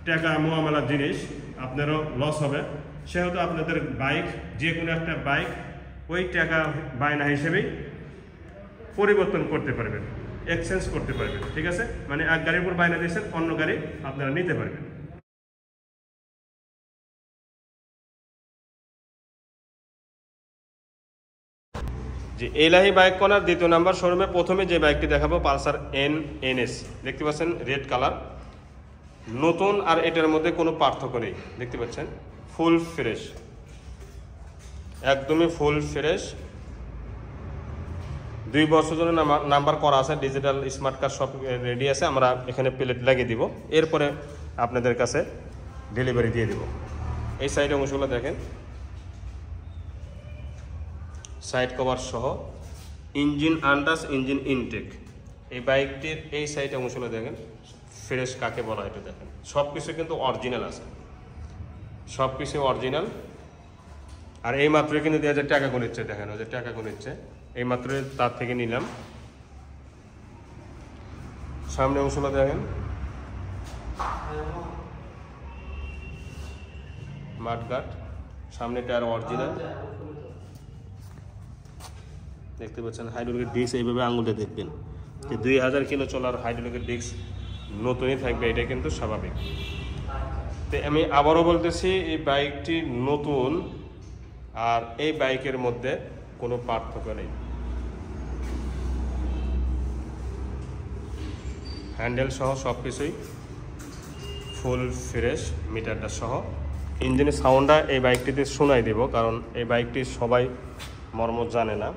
টাকা মোয়ামেলার জিনিস, আপনারও লস হবে, সেহেতু আপনাদের বাইক, যে কোনো একটা বাইক ওই টাকা বায়না হিসেবেই পরিবর্তন করতে পারবেন, এক্সচেঞ্জ করতে পারবেন। ঠিক আছে, মানে এক গাড়ির উপর বায়না দিয়েছেন, অন্য গাড়ি আপনারা নিতে পারবেন। যে এলাহি বাইক কর্নার দ্বিতীয় নাম্বার শোরুমে প্রথমে যে বাইকটি দেখাবো পালসার NS, দেখতে পাচ্ছেন রেড কালার, নতুন, আর এটার মধ্যে কোনো পার্থক্য নেই। দেখতে পাচ্ছেন ফুল ফ্রেশ, একদমই ফুল ফ্রেশ। 2 বছর জন্য নাম্বার করা আছে, ডিজিটাল স্মার্ট কার্ড সব রেডি আছে। আমরা এখানে প্লেট লাগিয়ে দিব, এরপরে আপনাদের কাছে ডেলিভারি দিয়ে দিব। এই সাইড অংশগুলো দেখেন, সাইড কভার সহ, ইঞ্জিন আন্ডাস, ইঞ্জিন ইনটেক। এই বাইকটির এই সাইড অংশগুলো দেখেন, ফ্রেশ কাকে বলা এটা দেখেন। সব কিছু কিন্তু অরিজিনাল আছে, সব কিছু অরিজিনাল। আর এই মাত্রই কিন্তু 2000 টাকা গুনিচ্ছে, দেখেন ওই যে টাকা গুনিচ্ছে, এই মাত্র তার থেকে নিলাম। সামনে অংশগুলো দেখেন, মাঠগাট, সামনে টায়ার অরিজিনাল, দেখতে পাচ্ছেন। হাইড্রোলিকের ডিস্ক এইভাবে আঙুলে দেখবেন যে 2000 কিলো চলার হাইড্রোলিকের ডিস্ক নতুনই থাকবে, এটা কিন্তু স্বাভাবিক। তো আমি আবারও বলতেছি, এই বাইকটি নতুন আর এই বাইকের মধ্যে কোনো পার্থক্য নেই। হ্যান্ডেল সহ সব কিছুই ফুল ফ্রেশ, মিটারটা সহ। ইঞ্জিনের সাউন্ডটা এই বাইকটিতে শোনাই দেব, কারণ এই বাইকটি সবাই মর্ম জানে না।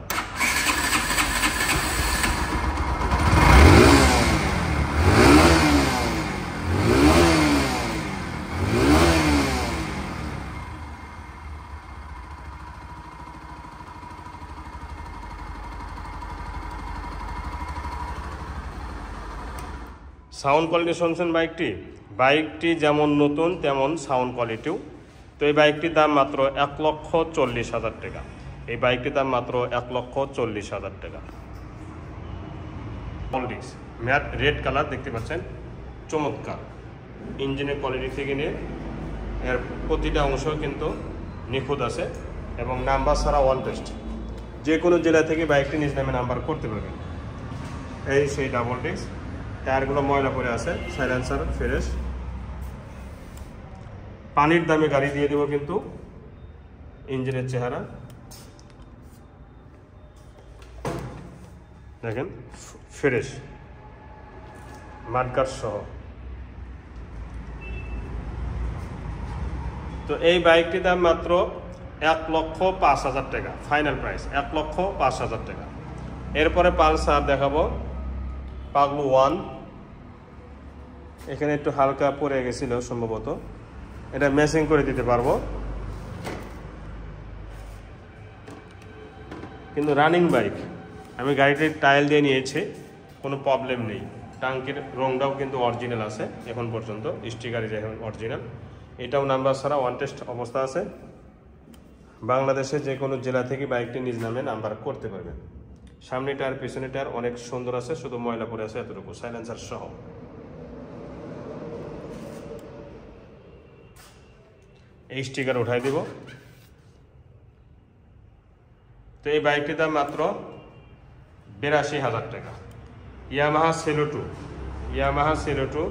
সাউন্ড কোয়ালিটি শুনছেন বাইকটি যেমন নতুন তেমন সাউন্ড কোয়ালিটিও। তো এই বাইকটির দাম মাত্র 1,40,000 টাকা। এই বাইকটির দাম মাত্র 1,40,000 টাকা। ম্যাট রেড কালার দেখতে পাচ্ছেন, চমৎকার। ইঞ্জিনের কোয়ালিটি থেকে নিয়ে এর প্রতিটা অংশ কিন্তু নিখুঁত আছে এবং নাম্বার ছাড়া ওয়ান টেস্ট। যে কোনো জেলা থেকে বাইকটি নিজ নামে নাম্বার করতে পারবেন। এই সেই ডাবল ডিস্ক, টায়ারগুলো ময়লা পড়ে আছে, সাইলেন্সার ফ্রেশ। পানির দামে গাড়ি দিয়ে দেবো কিন্তু। ইঞ্জিনের চেহারা দেখেন, ফ্রেশ, মাডগার্ড সহ। তো এই বাইকটির দাম মাত্র 1,05,000 টাকা, ফাইনাল প্রাইস 1,05,000 টাকা। এরপরে পালসার দেখাবো, পাগলু 1। এখানে একটু হালকা পড়ে গেছিল সম্ভবত, এটা ম্যাচিং করে দিতে পারবো, কিন্তু রানিং বাইক। আমি গাড়িটির টাইল দিয়ে নিয়েছি, কোনো প্রবলেম নেই। টাঙ্কির রংটাও কিন্তু অরিজিনাল আছে এখন পর্যন্ত, স্টিকারে যেমন অরিজিনাল। এটাও নাম্বার ছাড়া ওয়ান টেস্ট অবস্থা আছে। বাংলাদেশে যে কোনো জেলা থেকে বাইকটি নিজ নামে নাম্বার করতে পারবেন। সামনে টায়ার পিছনে টায়ার অনেক সুন্দর আছে, শুধু ময়লা পড়ে আছে এতটুকু, সাইলেন্সার সহ। এই স্টিকার উঠাই দিব। তো এই বাইকটির দাম মাত্র 82,000 টাকা। Yamaha Saluto.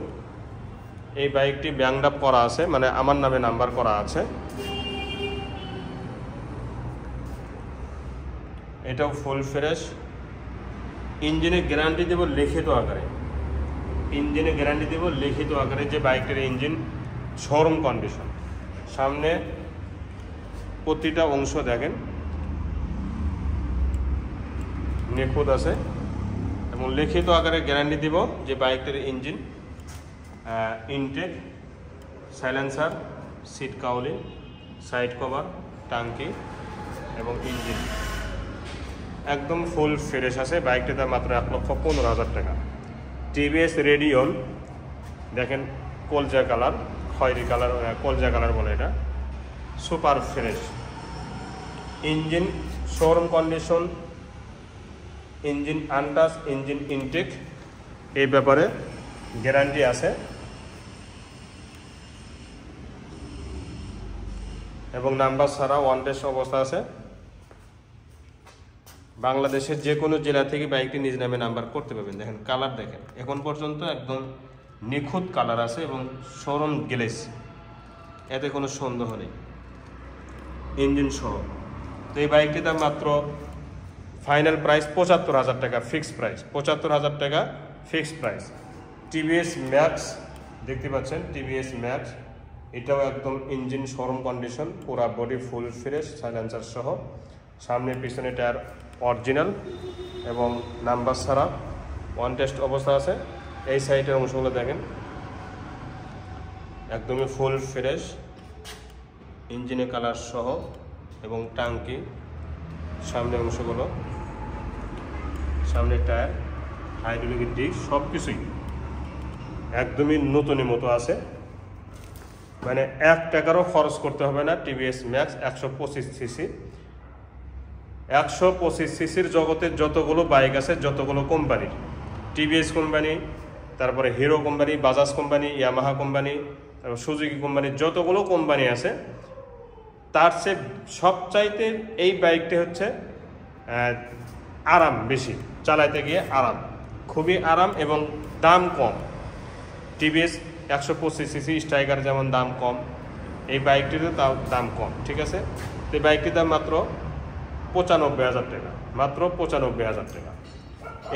এই বাইকটি ব্যাংডাপ করা আছে, মানে আমার নামে নাম্বার করা আছে। এটাও ফুল ফ্রেশ। ইঞ্জিনের গ্যারান্টি দেব লিখিত আকারে, যে বাইকের ইঞ্জিন শোরুম কন্ডিশন। সামনে প্রতিটা অংশ দেখেন নিখুঁত আছে, এবং লিখিত আকারে গ্যারান্টি দিব যে বাইকটির engine, intake, silencer, seat cowl, side cover, টাঙ্কি এবং ইঞ্জিন একদম ফুল ফ্রেশ আছে। বাইকটির দাম মাত্র 1,15,000 টাকা। টিভিএস রেডিয়ন দেখেন, কলজা কালার, খয়েরি কালার, কলজা কালার বলে এটা, super fresh. Engine showroom condition, engine untouch, engine intact, এই ব্যাপারে গ্যারান্টি আছে। এবং নাম্বার ছাড়া ওয়ান টেস্ট অবস্থা আছে। বাংলাদেশের যে কোনো জেলা থেকে বাইকটি নিজ নামে নাম্বার করতে পারবেন। দেখেন কালার, দেখেন এখন পর্যন্ত একদম নিখুঁত কালার আছে এবং শোরুম গ্লেস, এতে কোনো সন্দেহ নেই, ইঞ্জিন সহ। তো এই বাইকটির দাম মাত্র ফাইনাল প্রাইস 75,000 টাকা, ফিক্সড প্রাইস 75,000 টাকা ফিক্সড প্রাইস। টিভিএস ম্যাক্স দেখতে পাচ্ছেন, টিভিএস ম্যাক্স, এটাও একদম ইঞ্জিন শোরুম কন্ডিশন, পুরা বডি ফুল ফ্রেশ, সাইলেন্সার সহ। সামনে পিছনে টায়ার অরিজিনাল এবং নাম্বার ছাড়া ওয়ান টেস্ট অবস্থা আছে। এই সাইডের অংশগুলো দেখেন একদমই ফুল ফ্রেশ, ইঞ্জিনে কালার সহ এবং টাঙ্কি। সামনে অংশগুলো, সামনে টায়ার, হাইড্রোলিক ডিস্ক, সব কিছুই একদমই নতুনের মতো আছে। মানে 1 টাকারও খরচ করতে হবে না। TVS max 125 CC. 125 সিসির জগতে যতগুলো বাইক আছে, যতগুলো কোম্পানির, টিভিএস কোম্পানি, তারপরে hero company, Bajaj company, Yamaha company, Suzuki company, যতগুলো কোম্পানি আছে তার চেয়ে সবচাইতে এই বাইকটি হচ্ছে আরাম বেশি, চালাইতে গিয়ে আরাম, খুবই আরাম এবং দাম কম। টিভিএস 125cc স্ট্রাইকার যেমন দাম কম, এই বাইকটিরও তাও দাম কম, ঠিক আছে। তো এই বাইকটির দাম মাত্র 95,000 টাকা, মাত্র 95,000 টাকা।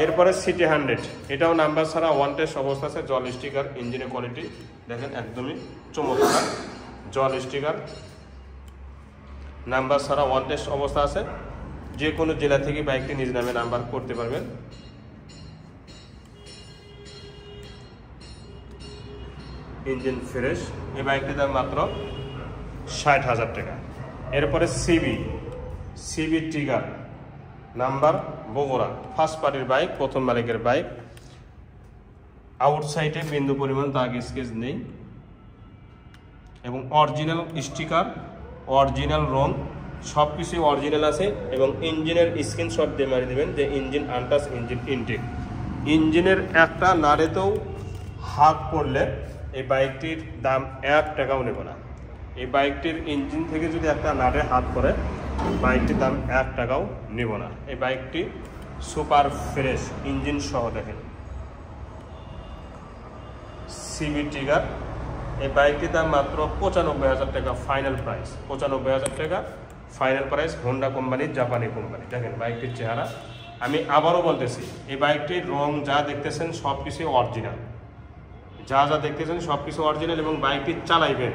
এরপরে সিটি 100, এটাও নাম্বার ছাড়া ওয়ান টেস্ট অবস্থা আছে, জল স্টিকার, ইঞ্জিনের কোয়ালিটি দেখেন একদমই চমৎকার, জল স্টিকার, নাম্বার ছাড়া ওয়ান টেস্ট অবস্থা আছে। যে কোনো জেলা থেকে বাইকটি নিজ নামে নাম্বার করতে পারবেন। ইঞ্জিন ফ্রেশ, এই বাইকটির দাম মাত্র 60,000 টাকা। এরপরে CB Trigger, number Bogura, first পার্টির বাইক, প্রথম মালিকের বাইক। আউটসাইডে বিন্দু পরিমাণ দাগ স্কেচ নেই এবং অরিজিনাল স্টিকার, অরিজিনাল রং, সব কিছুই অরিজিনাল আছে। এবং ইঞ্জিনের স্ক্রিনশট দিয়ে মারি দেবেন যে ইঞ্জিন আনটাচ, ইঞ্জিন ইনটেক। ইঞ্জিনের একটা নাড়েতেও হাত পড়লে এই বাইকটির দাম 1 টাকাও নেব না। এই বাইকটির ইঞ্জিন থেকে যদি একটা নাড়ে হাত পড়ে, বাইকটির দাম 1 টাকাও নেব না। এই বাইকটি সুপার ফ্রেশ ইঞ্জিন সহ দেখেন। সিবি ট্রিগার, এই বাইকটির দাম মাত্র 95,000 টাকা ফাইনাল প্রাইস, 95,000 টাকা ফাইনাল প্রাইস। হোন্ডা কোম্পানির, জাপানি কোম্পানি। দেখেন বাইকটির চেহারা, আমি আবারও বলতেছি, এই বাইকটির রং যা দেখতেছেন সব কিছু অরিজিনাল, যা দেখতেছেন সব কিছু অরিজিনাল। এবং বাইকটি চালাইবেন,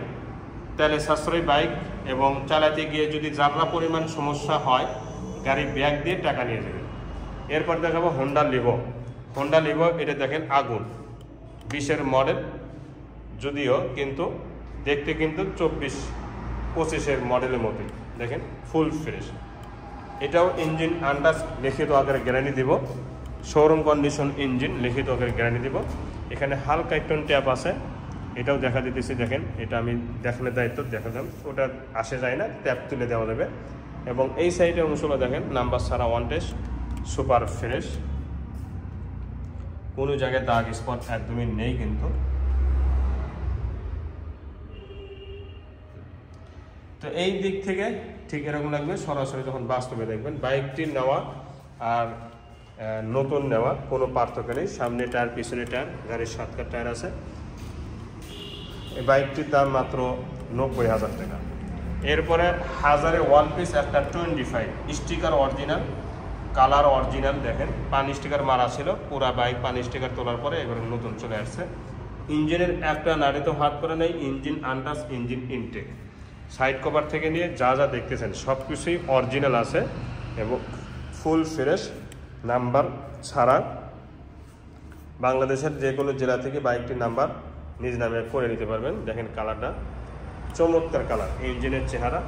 তেলে সাশ্রয়ী বাইক, এবং চালাতে গিয়ে যদি যাত্রা পরিমাণ সমস্যা হয় গাড়ি ব্যাগ দিয়ে টাকা নিয়ে যাবেন। এরপর দেখাবো হোন্ডা লিভো, এটা দেখেন আগুন, 20-এর মডেল, যদিও কিন্তু দেখতে কিন্তু 24-25-এর মডেলের মতোই, দেখেন ফুল ফ্রেশ। এটাও ইঞ্জিন আনটাচ, লিখিত আকারে গ্যারান্টি দিব, শোরুম কন্ডিশন ইঞ্জিন, লিখিত আকারে গ্যারান্টি দিব। এখানে হালকা একটু ট্যাপ আছে, এটাও দেখা দিতেছি, দেখেন এটা আমি দেখানোর দায়িত্ব দেখালাম, ওটা আসে যায় না, ট্যাপ তুলে দেওয়া যাবে। এবং এই সাইডের অংশগুলো দেখেন নাম্বার ছাড়া ওয়ান টেস্ট, সুপার ফ্রেশ, কোনো জায়গায় দাগ স্পট একদমই নেই কিন্তু। তো এই দিক থেকে ঠিক এরকম লাগবে, সরাসরি যখন বাস্তবে দেখবেন। বাইকটি নেওয়া আর নতুন নেওয়া কোনো পার্থক্য নেই, সামনে টায়ার, পিছনে টায়ার, গাড়ির 7 টায়ার আছে। এই বাইকটির দাম মাত্র 90,000 টাকা। এরপরে 1000-এর ওয়ান পিস একটা 25, স্টিকার অরিজিনাল, কালার অরিজিনাল, দেখেন পানি স্টিকার মারা ছিল, পুরা বাইক পানি স্টিকার তোলার পরে এবার নতুন চলে আসছে। ইঞ্জিনের একটা নাড়িতে হাত করে নেই, engine untouch, engine intact. Side cover থেকে নিয়ে যা দেখতেছেন সব কিছুই অরিজিনাল আছে এবং ফুল ফ্রেশ, নাম্বার ছাড়া। বাংলাদেশের যে কোনো জেলা থেকে বাইকটির নাম্বার নিজ নামে করে নিতে পারবেন। দেখেন কালারটা চমৎকার কালার, ইঞ্জিনের চেহারা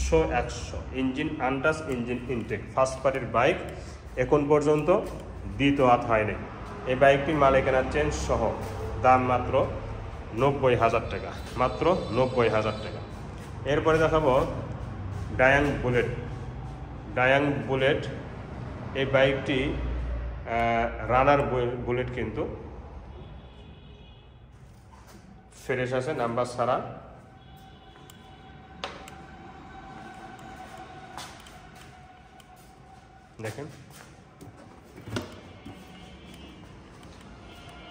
100 engine untouch, engine intact, first পার্টির বাইক, এখন পর্যন্ত দ্বিতীয় হাত হয়নি। এই বাইকটি মালিকানা চেঞ্জ সহ, দাম মাত্র 90,000 টাকা, মাত্র 90,000 টাকা। এরপরে দেখাবো ডায়াং বুলেট। এই বাইকটি রানার বুলেট কিন্তু ফ্রেশ আছে, নাম্বার ছাড়া। দেখেন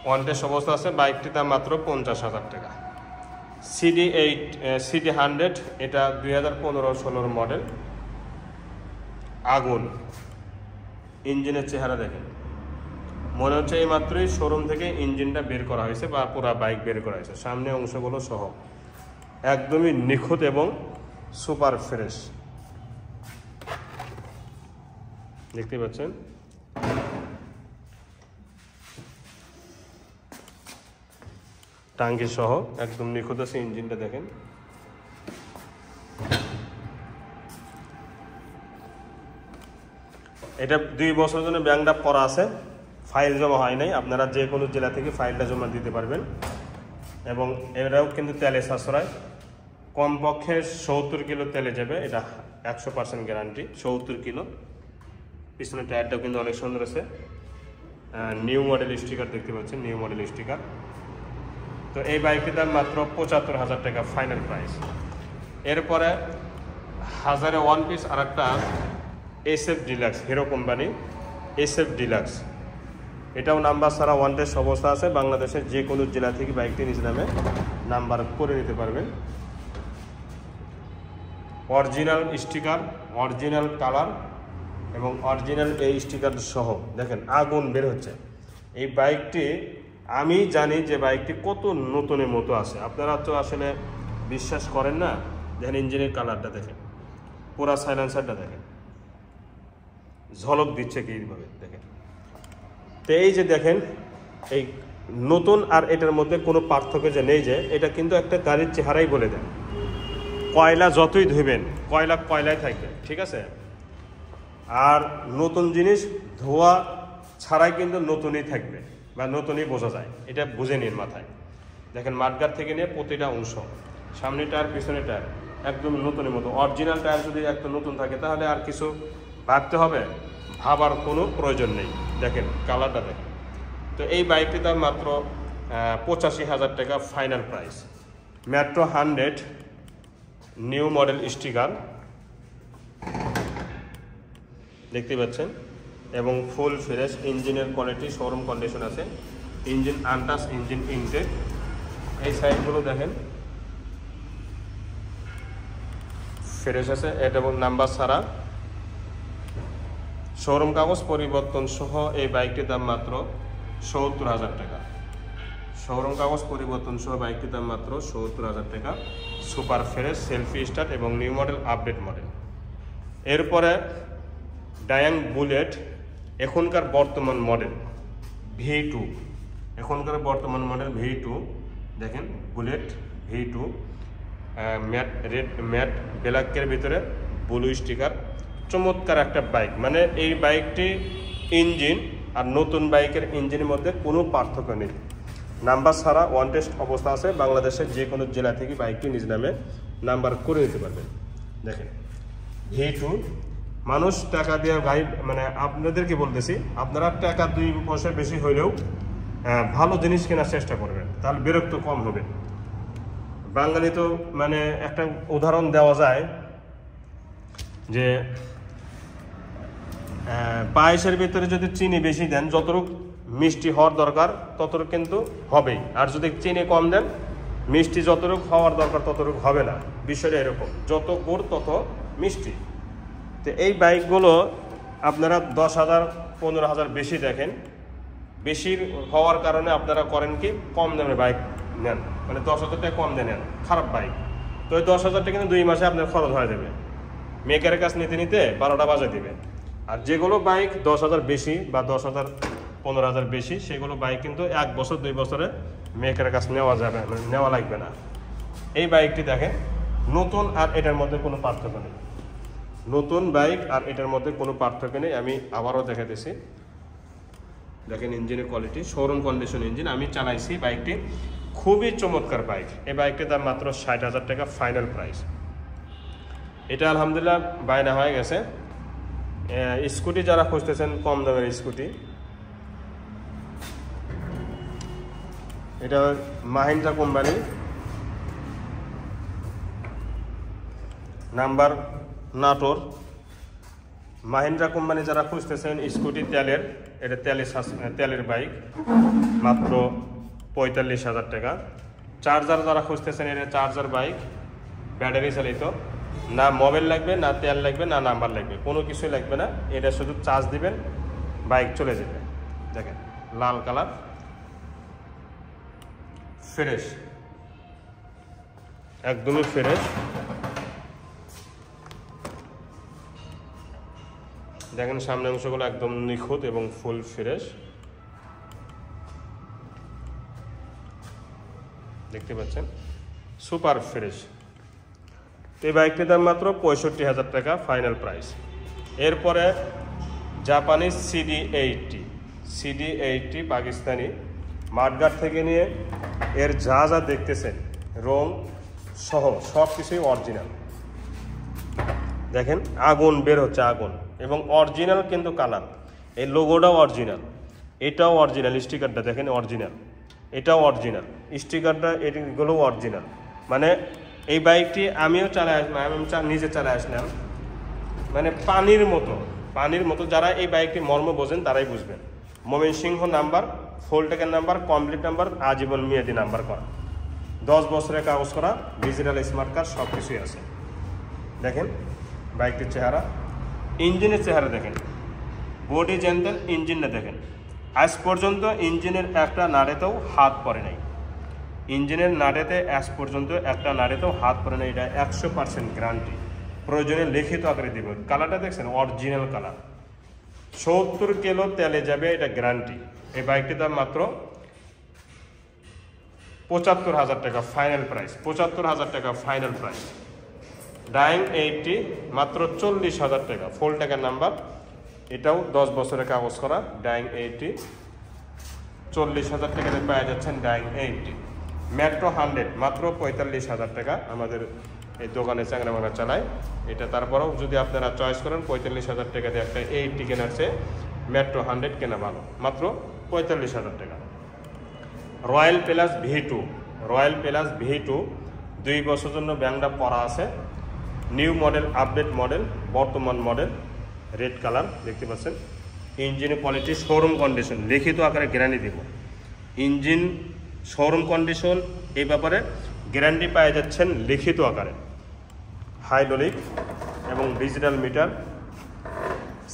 ওয়ান টেস্ট অবস্থা আছে, বাইকটির দাম মাত্র 50,000 টাকা। সিডি 100, এটা 2015-16 মডেল, আগুন, ইঞ্জিনের চেহারা দেখেন, মনে হচ্ছে এই মাত্রই শোরুম থেকে ইঞ্জিনটা বের করা হয়েছে বা পুরা বাইক বের করা হয়েছে, সামনে অংশগুলো সহ একদমই নিখুঁত এবং সুপার ফ্রেশ, দেখতে পাচ্ছেন। টাঙ্কি সহ একদম নিখুঁত আছে, ইঞ্জিনটা দেখেন। এটা 2 বছরের জন্য ব্যাংকটা করা আছে, ফাইল জমা হয় নাই। আপনারা যে কোনো জেলা থেকে ফাইলটা জমা দিতে পারবেন। এবং এটাও কিন্তু তেলে সাশ্রয়, কমপক্ষে 70 কিলো তেলে যাবে, এটা 100% গ্যারান্টি, 70 কিলো। পিছনে টায়ারটাও কিন্তু অনেক সুন্দর আছে, নিউ মডেল স্টিকার দেখতে পাচ্ছেন, নিউ মডেল স্টিকার। তো এই বাইকটির দাম মাত্র 75,000 টাকা ফাইনাল প্রাইস। এরপরে 1000 ওয়ান পিস আর একটা SF deluxe, hero company SF deluxe, এটাও নাম্বার ছাড়া ওয়ান টেস্ট অবস্থা আছে। বাংলাদেশের যে কোনো জেলা থেকে বাইকটি নিজ নামে নাম্বার করে নিতে পারবেন। অরিজিনাল স্টিকার, অরিজিনাল কালার এবং অরিজিনাল এই স্টিকার সহ দেখেন আগুন বের হচ্ছে। এই বাইকটি আমি জানি যে বাইকটি কত নতুনের মতো আছে, আপনারা তো আসলে বিশ্বাস করেন না। দেখেন ইঞ্জিনের কালারটা দেখেন, পুরা সাইলেন্সারটা দেখেন, ঝলক দিচ্ছে কিভাবে দেখেন। তো এই যে দেখেন এই নতুন আর এটার মধ্যে কোনো পার্থক্য যে নেই, যে এটা কিন্তু একটা গাড়ির চেহারাই বলে দেয়। কয়লা যতই ধুবেন কয়লা কয়লায় থাকবে, ঠিক আছে। আর নতুন জিনিস ধোয়া ছাড়াই কিন্তু নতুনই থাকবে বা নতুনই বোঝা যায়, এটা বুঝে নিন মাথায়। দেখেন মাঠগার থেকে নিয়ে প্রতিটা অংশ, সামনে টায়ার পিছনে টায়ার একদম নতুনের মতো। অরিজিনাল টায়ার যদি একটা নতুন থাকে তাহলে আর কিছু ভাবতে হবে, ভাবার কোনো প্রয়োজন নেই। দেখেন কালারটা দেখেন। তো এই বাইকটির দাম মাত্র 85,000 টাকা final price. Metro 100 new model sticker দেখতে পাচ্ছেন এবং ফুল ফ্রেশ, ইঞ্জিনের কোয়ালিটি শোরুম কন্ডিশন আছে, ইঞ্জিন আনটাচ, ইঞ্জিন ইনটেক। এই সাইডগুলো দেখেন ফ্রেশ আছে, এটা নাম্বার ছাড়া, শোরুম কাগজ পরিবর্তন সহ এই বাইকটির দাম মাত্র 70,000 টাকা। শোরুম কাগজ পরিবর্তন সহ বাইকটির দাম মাত্র 70,000 টাকা। সুপার ফ্রেশ, সেলফি স্টার্ট এবং নিউ মডেল, আপডেট মডেল। এরপরে ডায়াং বুলেট, এখনকার বর্তমান মডেল V2, এখনকার বর্তমান মডেল V2 দেখেন, bullet V2 matte red mat ব্ল্যাকের ভিতরে ব্লু স্টিকার, চমৎকার একটা বাইক। মানে এই বাইকটি ইঞ্জিন আর নতুন বাইকের ইঞ্জিনের মধ্যে কোনো পার্থক্য নেই, নাম্বার ছাড়া ওয়ান টেস্ট অবস্থা আছে। বাংলাদেশের যে কোনো জেলা থেকে বাইকটি নিজ নামে নাম্বার করে নিতে পারবেন। দেখেন V2, মানুষ টাকা দিয়ে গাড়ি, মানে আপনাদেরকে বলতেছি আপনারা টাকা 2 পয়সা বেশি হইলেও ভালো জিনিস কেনার চেষ্টা করবেন, তাহলে বিরক্ত কম হবে। বাঙালি তো মানে একটা উদাহরণ দেওয়া যায় যে পায়েসের ভিতরে যদি চিনি বেশি দেন, যতটুকু মিষ্টি হওয়ার দরকার ততটুকু কিন্তু হবেই, আর যদি চিনি কম দেন মিষ্টি যতটুকু হওয়ার দরকার ততটুকু হবে না। বিষয়টা এরকম, যত গুড় তত মিষ্টি। তো এই বাইকগুলো আপনারা 10,000 15,000 বেশি দেখেন, বেশি হওয়ার কারণে আপনারা করেন কি কম দামে বাইক নেন, মানে 10,000 টাকা কম দিয়ে নেন খারাপ বাইক। তো ওই 10,000 টাকা কিন্তু 2 মাসে আপনার খরচ হয়ে যাবে, মেকারের কাছে নিতে নিতে 12টা বাজে দিবে। আর যেগুলো বাইক 10,000 বেশি বা 10,000 15,000 বেশি, সেগুলো বাইক কিন্তু 1 বছর 2 বছরে মেকারের কাছে নেওয়া যাবে, মানে নেওয়া লাগবে না। এই বাইকটি দেখেন নতুন আর এটার মধ্যে কোনো পার্থক্য নেই, নতুন বাইক আর এটার মধ্যে কোনো পার্থক্য নেই। আমি আবারও দেখাতেছি, দেখেন ইঞ্জিনের কোয়ালিটি, শোরুম কন্ডিশন ইঞ্জিন, আমি চালাইছি বাইকটি, খুবই চমৎকার বাইক। এই বাইকটির দাম মাত্র 60,000 টাকা ফাইনাল প্রাইস। এটা আলহামদুলিল্লাহ বায়না হয়ে গেছে। স্কুটি যারা খুঁজতেছেন কম দামের স্কুটি, এটা Mahindra company, number Natore. Mahindra company যারা খুঁজতেছেন স্কুটি তেলের, এটা তেলের বাইক, মাত্র 45,000 টাকা। চার্জার যারা খুঁজতেছেন, এটা চার্জার বাইক, ব্যাটারি চালিত, না মোবাইল লাগবে, না তেল লাগবে, না নাম্বার লাগবে, কোনো কিছুই লাগবে না। এটা শুধু চার্জ দিবেন, বাইক চলে যাবে। দেখেন লাল কালার, ফ্রেশ, একদমই ফ্রেশ। দেখেন সামনের অংশগুলো একদম নিখুঁত এবং ফুল ফ্রেশ, দেখতে পাচ্ছেন সুপার ফ্রেশ। এই বাইকটির দাম মাত্র 65,000 টাকা ফাইনাল প্রাইস। এরপরে জাপানি CD80 পাকিস্তানি, মাঠঘাট থেকে নিয়ে এর যা যা দেখতেছেন রং সহ সব কিছুই অরিজিনাল। দেখেন আগুন বের হচ্ছে, আগুন, এবং অরিজিনাল কিন্তু কালার, এই লোগোটাও অরিজিনাল, এটাও অরিজিনাল, স্টিকারটা দেখেন অরিজিনাল, এটাও অরিজিনাল, স্টিকারটা এগুলোও অরিজিনাল। মানে এই বাইকটি আমিও নিজে চালায় আসলাম, মানে পানির মতো। যারা এই বাইকটি মর্ম বোঝেন তারাই বুঝবেন। ময়মনসিংহ নাম্বার, ফোলটেকের নাম্বার, কমপ্লিট নাম্বার, আজীবন মেয়াদি নাম্বার করা, 10 বছরের কাগজ করা, ডিজিটাল স্মার্ট কার্ড সব কিছুই আছে। দেখেন বাইকটির চেহারা, ইঞ্জিনের চেহারা দেখেন, বডি জেন্টেল, ইঞ্জিনটা দেখেন। আজ পর্যন্ত ইঞ্জিনের একটা নাড়েতেও হাত পড়ে নাই, ইঞ্জিনের নাড়েতে আজ পর্যন্ত একটা নাড়েতেও হাত পড়ে নাই। এটা 100% গ্যারান্টি, প্রয়োজনে লিখিত আকারে দিব। কালারটা দেখছেন অরিজিনাল কালার, 70 কিলো তেলে যাবে, এটা গ্যারান্টি। এই বাইকটির দাম মাত্র 75,000 টাকা ফাইনাল প্রাইস, 75,000 টাকা ফাইনাল প্রাইস। ডাইং 80 মাত্র 40,000 টাকা, ফোলটেকের নাম্বার, এটাও 10 বছরের কাগজ করা। ডাইং 80 40,000 টাকাতে পাওয়া যাচ্ছেন ডাইং 80। মেট্রো 100 মাত্র 45,000 টাকা আমাদের এই দোকানে চাংরামারা চালায় এটা। তারপরেও যদি আপনারা চয়েস করেন 45,000 টাকা দিয়ে একটা 80 কেনার চেয়ে মেট্রো 100 কেনা ভালো, মাত্র 45,000 টাকা। রয়্যাল প্লাস V2 2 বছরের জন্য ব্যাংকটা পরা আছে, নিউ মডেল, আপডেট মডেল, বর্তমান মডেল, রেড কালার দেখতে পাচ্ছেন। ইঞ্জিনের কোয়ালিটি শোরুম কন্ডিশন, লিখিত আকারে গ্যারান্টি দেব। ইঞ্জিন শোরুম কন্ডিশন, এই ব্যাপারে গ্যারান্টি পাওয়া যাচ্ছেন লিখিত আকারে। হাইড্রোলিক এবং digital meter,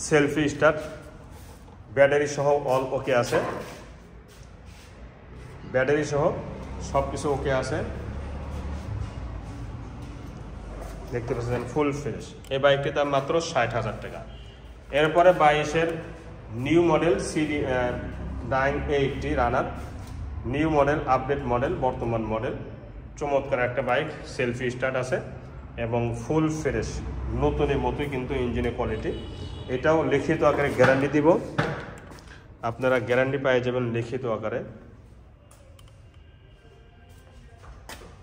selfie start, battery সহ অল ওকে আছে, ব্যাটারি সহ সব কিছু ওকে আছে, দেখতে পাচ্ছেন ফুল ফ্রেশ। এই বাইকটির দাম মাত্র 60,000 টাকা। এরপরে 22-এর নিউ মডেল ডাইং 80 রানার, নিউ মডেল, আপডেট মডেল, বর্তমান মডেল, চমৎকার একটা বাইক, সেলফি স্টার্ট আছে এবং ফুল ফ্রেশ, নতুনের মতোই কিন্তু ইঞ্জিনের কোয়ালিটি। এটাও লিখিত আকারে গ্যারান্টি দিব, আপনারা গ্যারান্টি পেয়ে যাবেন লিখিত আকারে।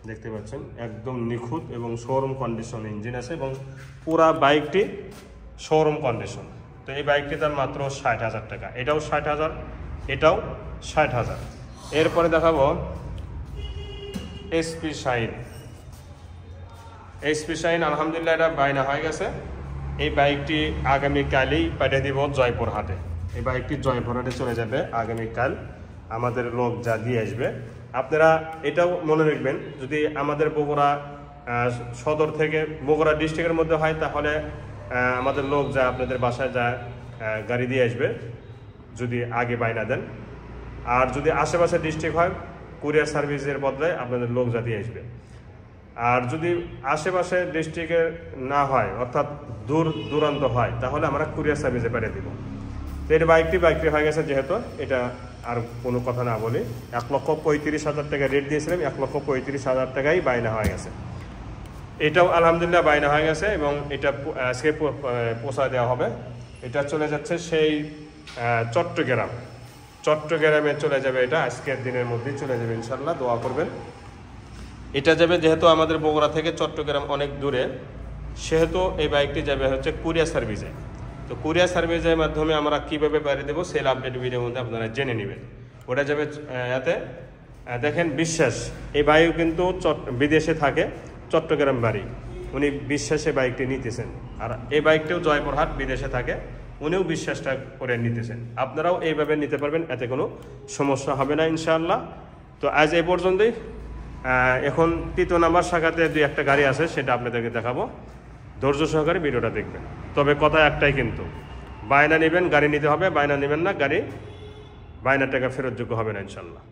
দেখতে পাচ্ছেন একদম নিখুঁত এবং শোরুম কন্ডিশন ইঞ্জিন আছে এবং পুরা বাইকটি শোরুম কন্ডিশন। তো এই বাইকটি তার মাত্র 60,000 টাকা, এটাও 60,000, এটাও 60,000। এরপরে দেখাবো SP শাইন। আলহামদুলিল্লাহ এটা বাইনা হয়ে গেছে। এই বাইকটি আগামীকালই পাঠিয়ে দিব জয়পুরহাটে। এই বাইকটি জয়পুরহাটে চলে যাবে আগামীকাল, আমাদের লোক যা দিয়ে আসবে। আপনারা এটাও মনে রাখবেন, যদি আমাদের বগুড়া সদর থেকে বগুড়া ডিস্ট্রিক্টের মধ্যে হয় তাহলে আমাদের লোক যা আপনাদের বাসায় যা গাড়ি দিয়ে আসবে, যদি আগে বাইনা দেন। আর যদি আশেপাশে ডিস্ট্রিক্ট হয় কুরিয়ার সার্ভিসের বদলে আপনাদের লোক যা দিয়ে আসবে। আর যদি আশেপাশে ডিস্ট্রিক্টে না হয়, অর্থাৎ দূরান্ত হয়, তাহলে আমরা কুরিয়ার সার্ভিসে পাঠিয়ে দিব। তো এটা বাইকটি হয়ে গেছে, যেহেতু এটা আর কোনো কথা না বলি, 1,35,000 টাকা রেট দিয়েছিলাম, 1,35,000 টাকাই বাইনা হয়ে গেছে। এটাও আলহামদুলিল্লাহ বাইনা হয়ে গেছে এবং এটা আজকে পৌঁছা দেওয়া হবে। এটা চলে যাচ্ছে সেই চট্টগ্রামে চলে যাবে। এটা আজকের দিনের মধ্যেই চলে যাবে ইনশাল্লাহ, দোয়া করবেন। এটা যাবে, যেহেতু আমাদের বগুড়া থেকে চট্টগ্রাম অনেক দূরে, সেহেতু এই বাইকটি যাবে হচ্ছে কুরিয়ার সার্ভিসে। তো কুরিয়ার সার্ভিসের মাধ্যমে আমরা কীভাবে পাঠিয়ে দেবো সেল আপডেট ভিডিওর মধ্যে আপনারা জেনে নেবেন। ওটা যাবে এতে। দেখেন বিশ্বাস, এই বাইক কিন্তু বিদেশে থাকে, চট্টগ্রাম বাড়ি, উনি বিশ্বাসে বাইকটি নিতেছেন। আর এই বাইকটিও জয়পুরহাট, বিদেশে থাকে, উনিও বিশ্বাসটা করে নিতেছেন। আপনারাও এইভাবে নিতে পারবেন, এতে কোনো সমস্যা হবে না ইনশাআল্লাহ। তো আজ এই পর্যন্তই। এখন 3 নাম্বার শাখাতে 2-1টা গাড়ি আছে, সেটা আপনাদেরকে দেখাবো। ধৈর্য সহকারে ভিডিওটা দেখবেন। তবে কথা একটাই কিন্তু, বায়না নেবেন গাড়ি নিতে হবে, বায়না নেবেন না গাড়ি, বায়নার টাকা ফেরতযোগ্য হবে না ইনশাল্লাহ।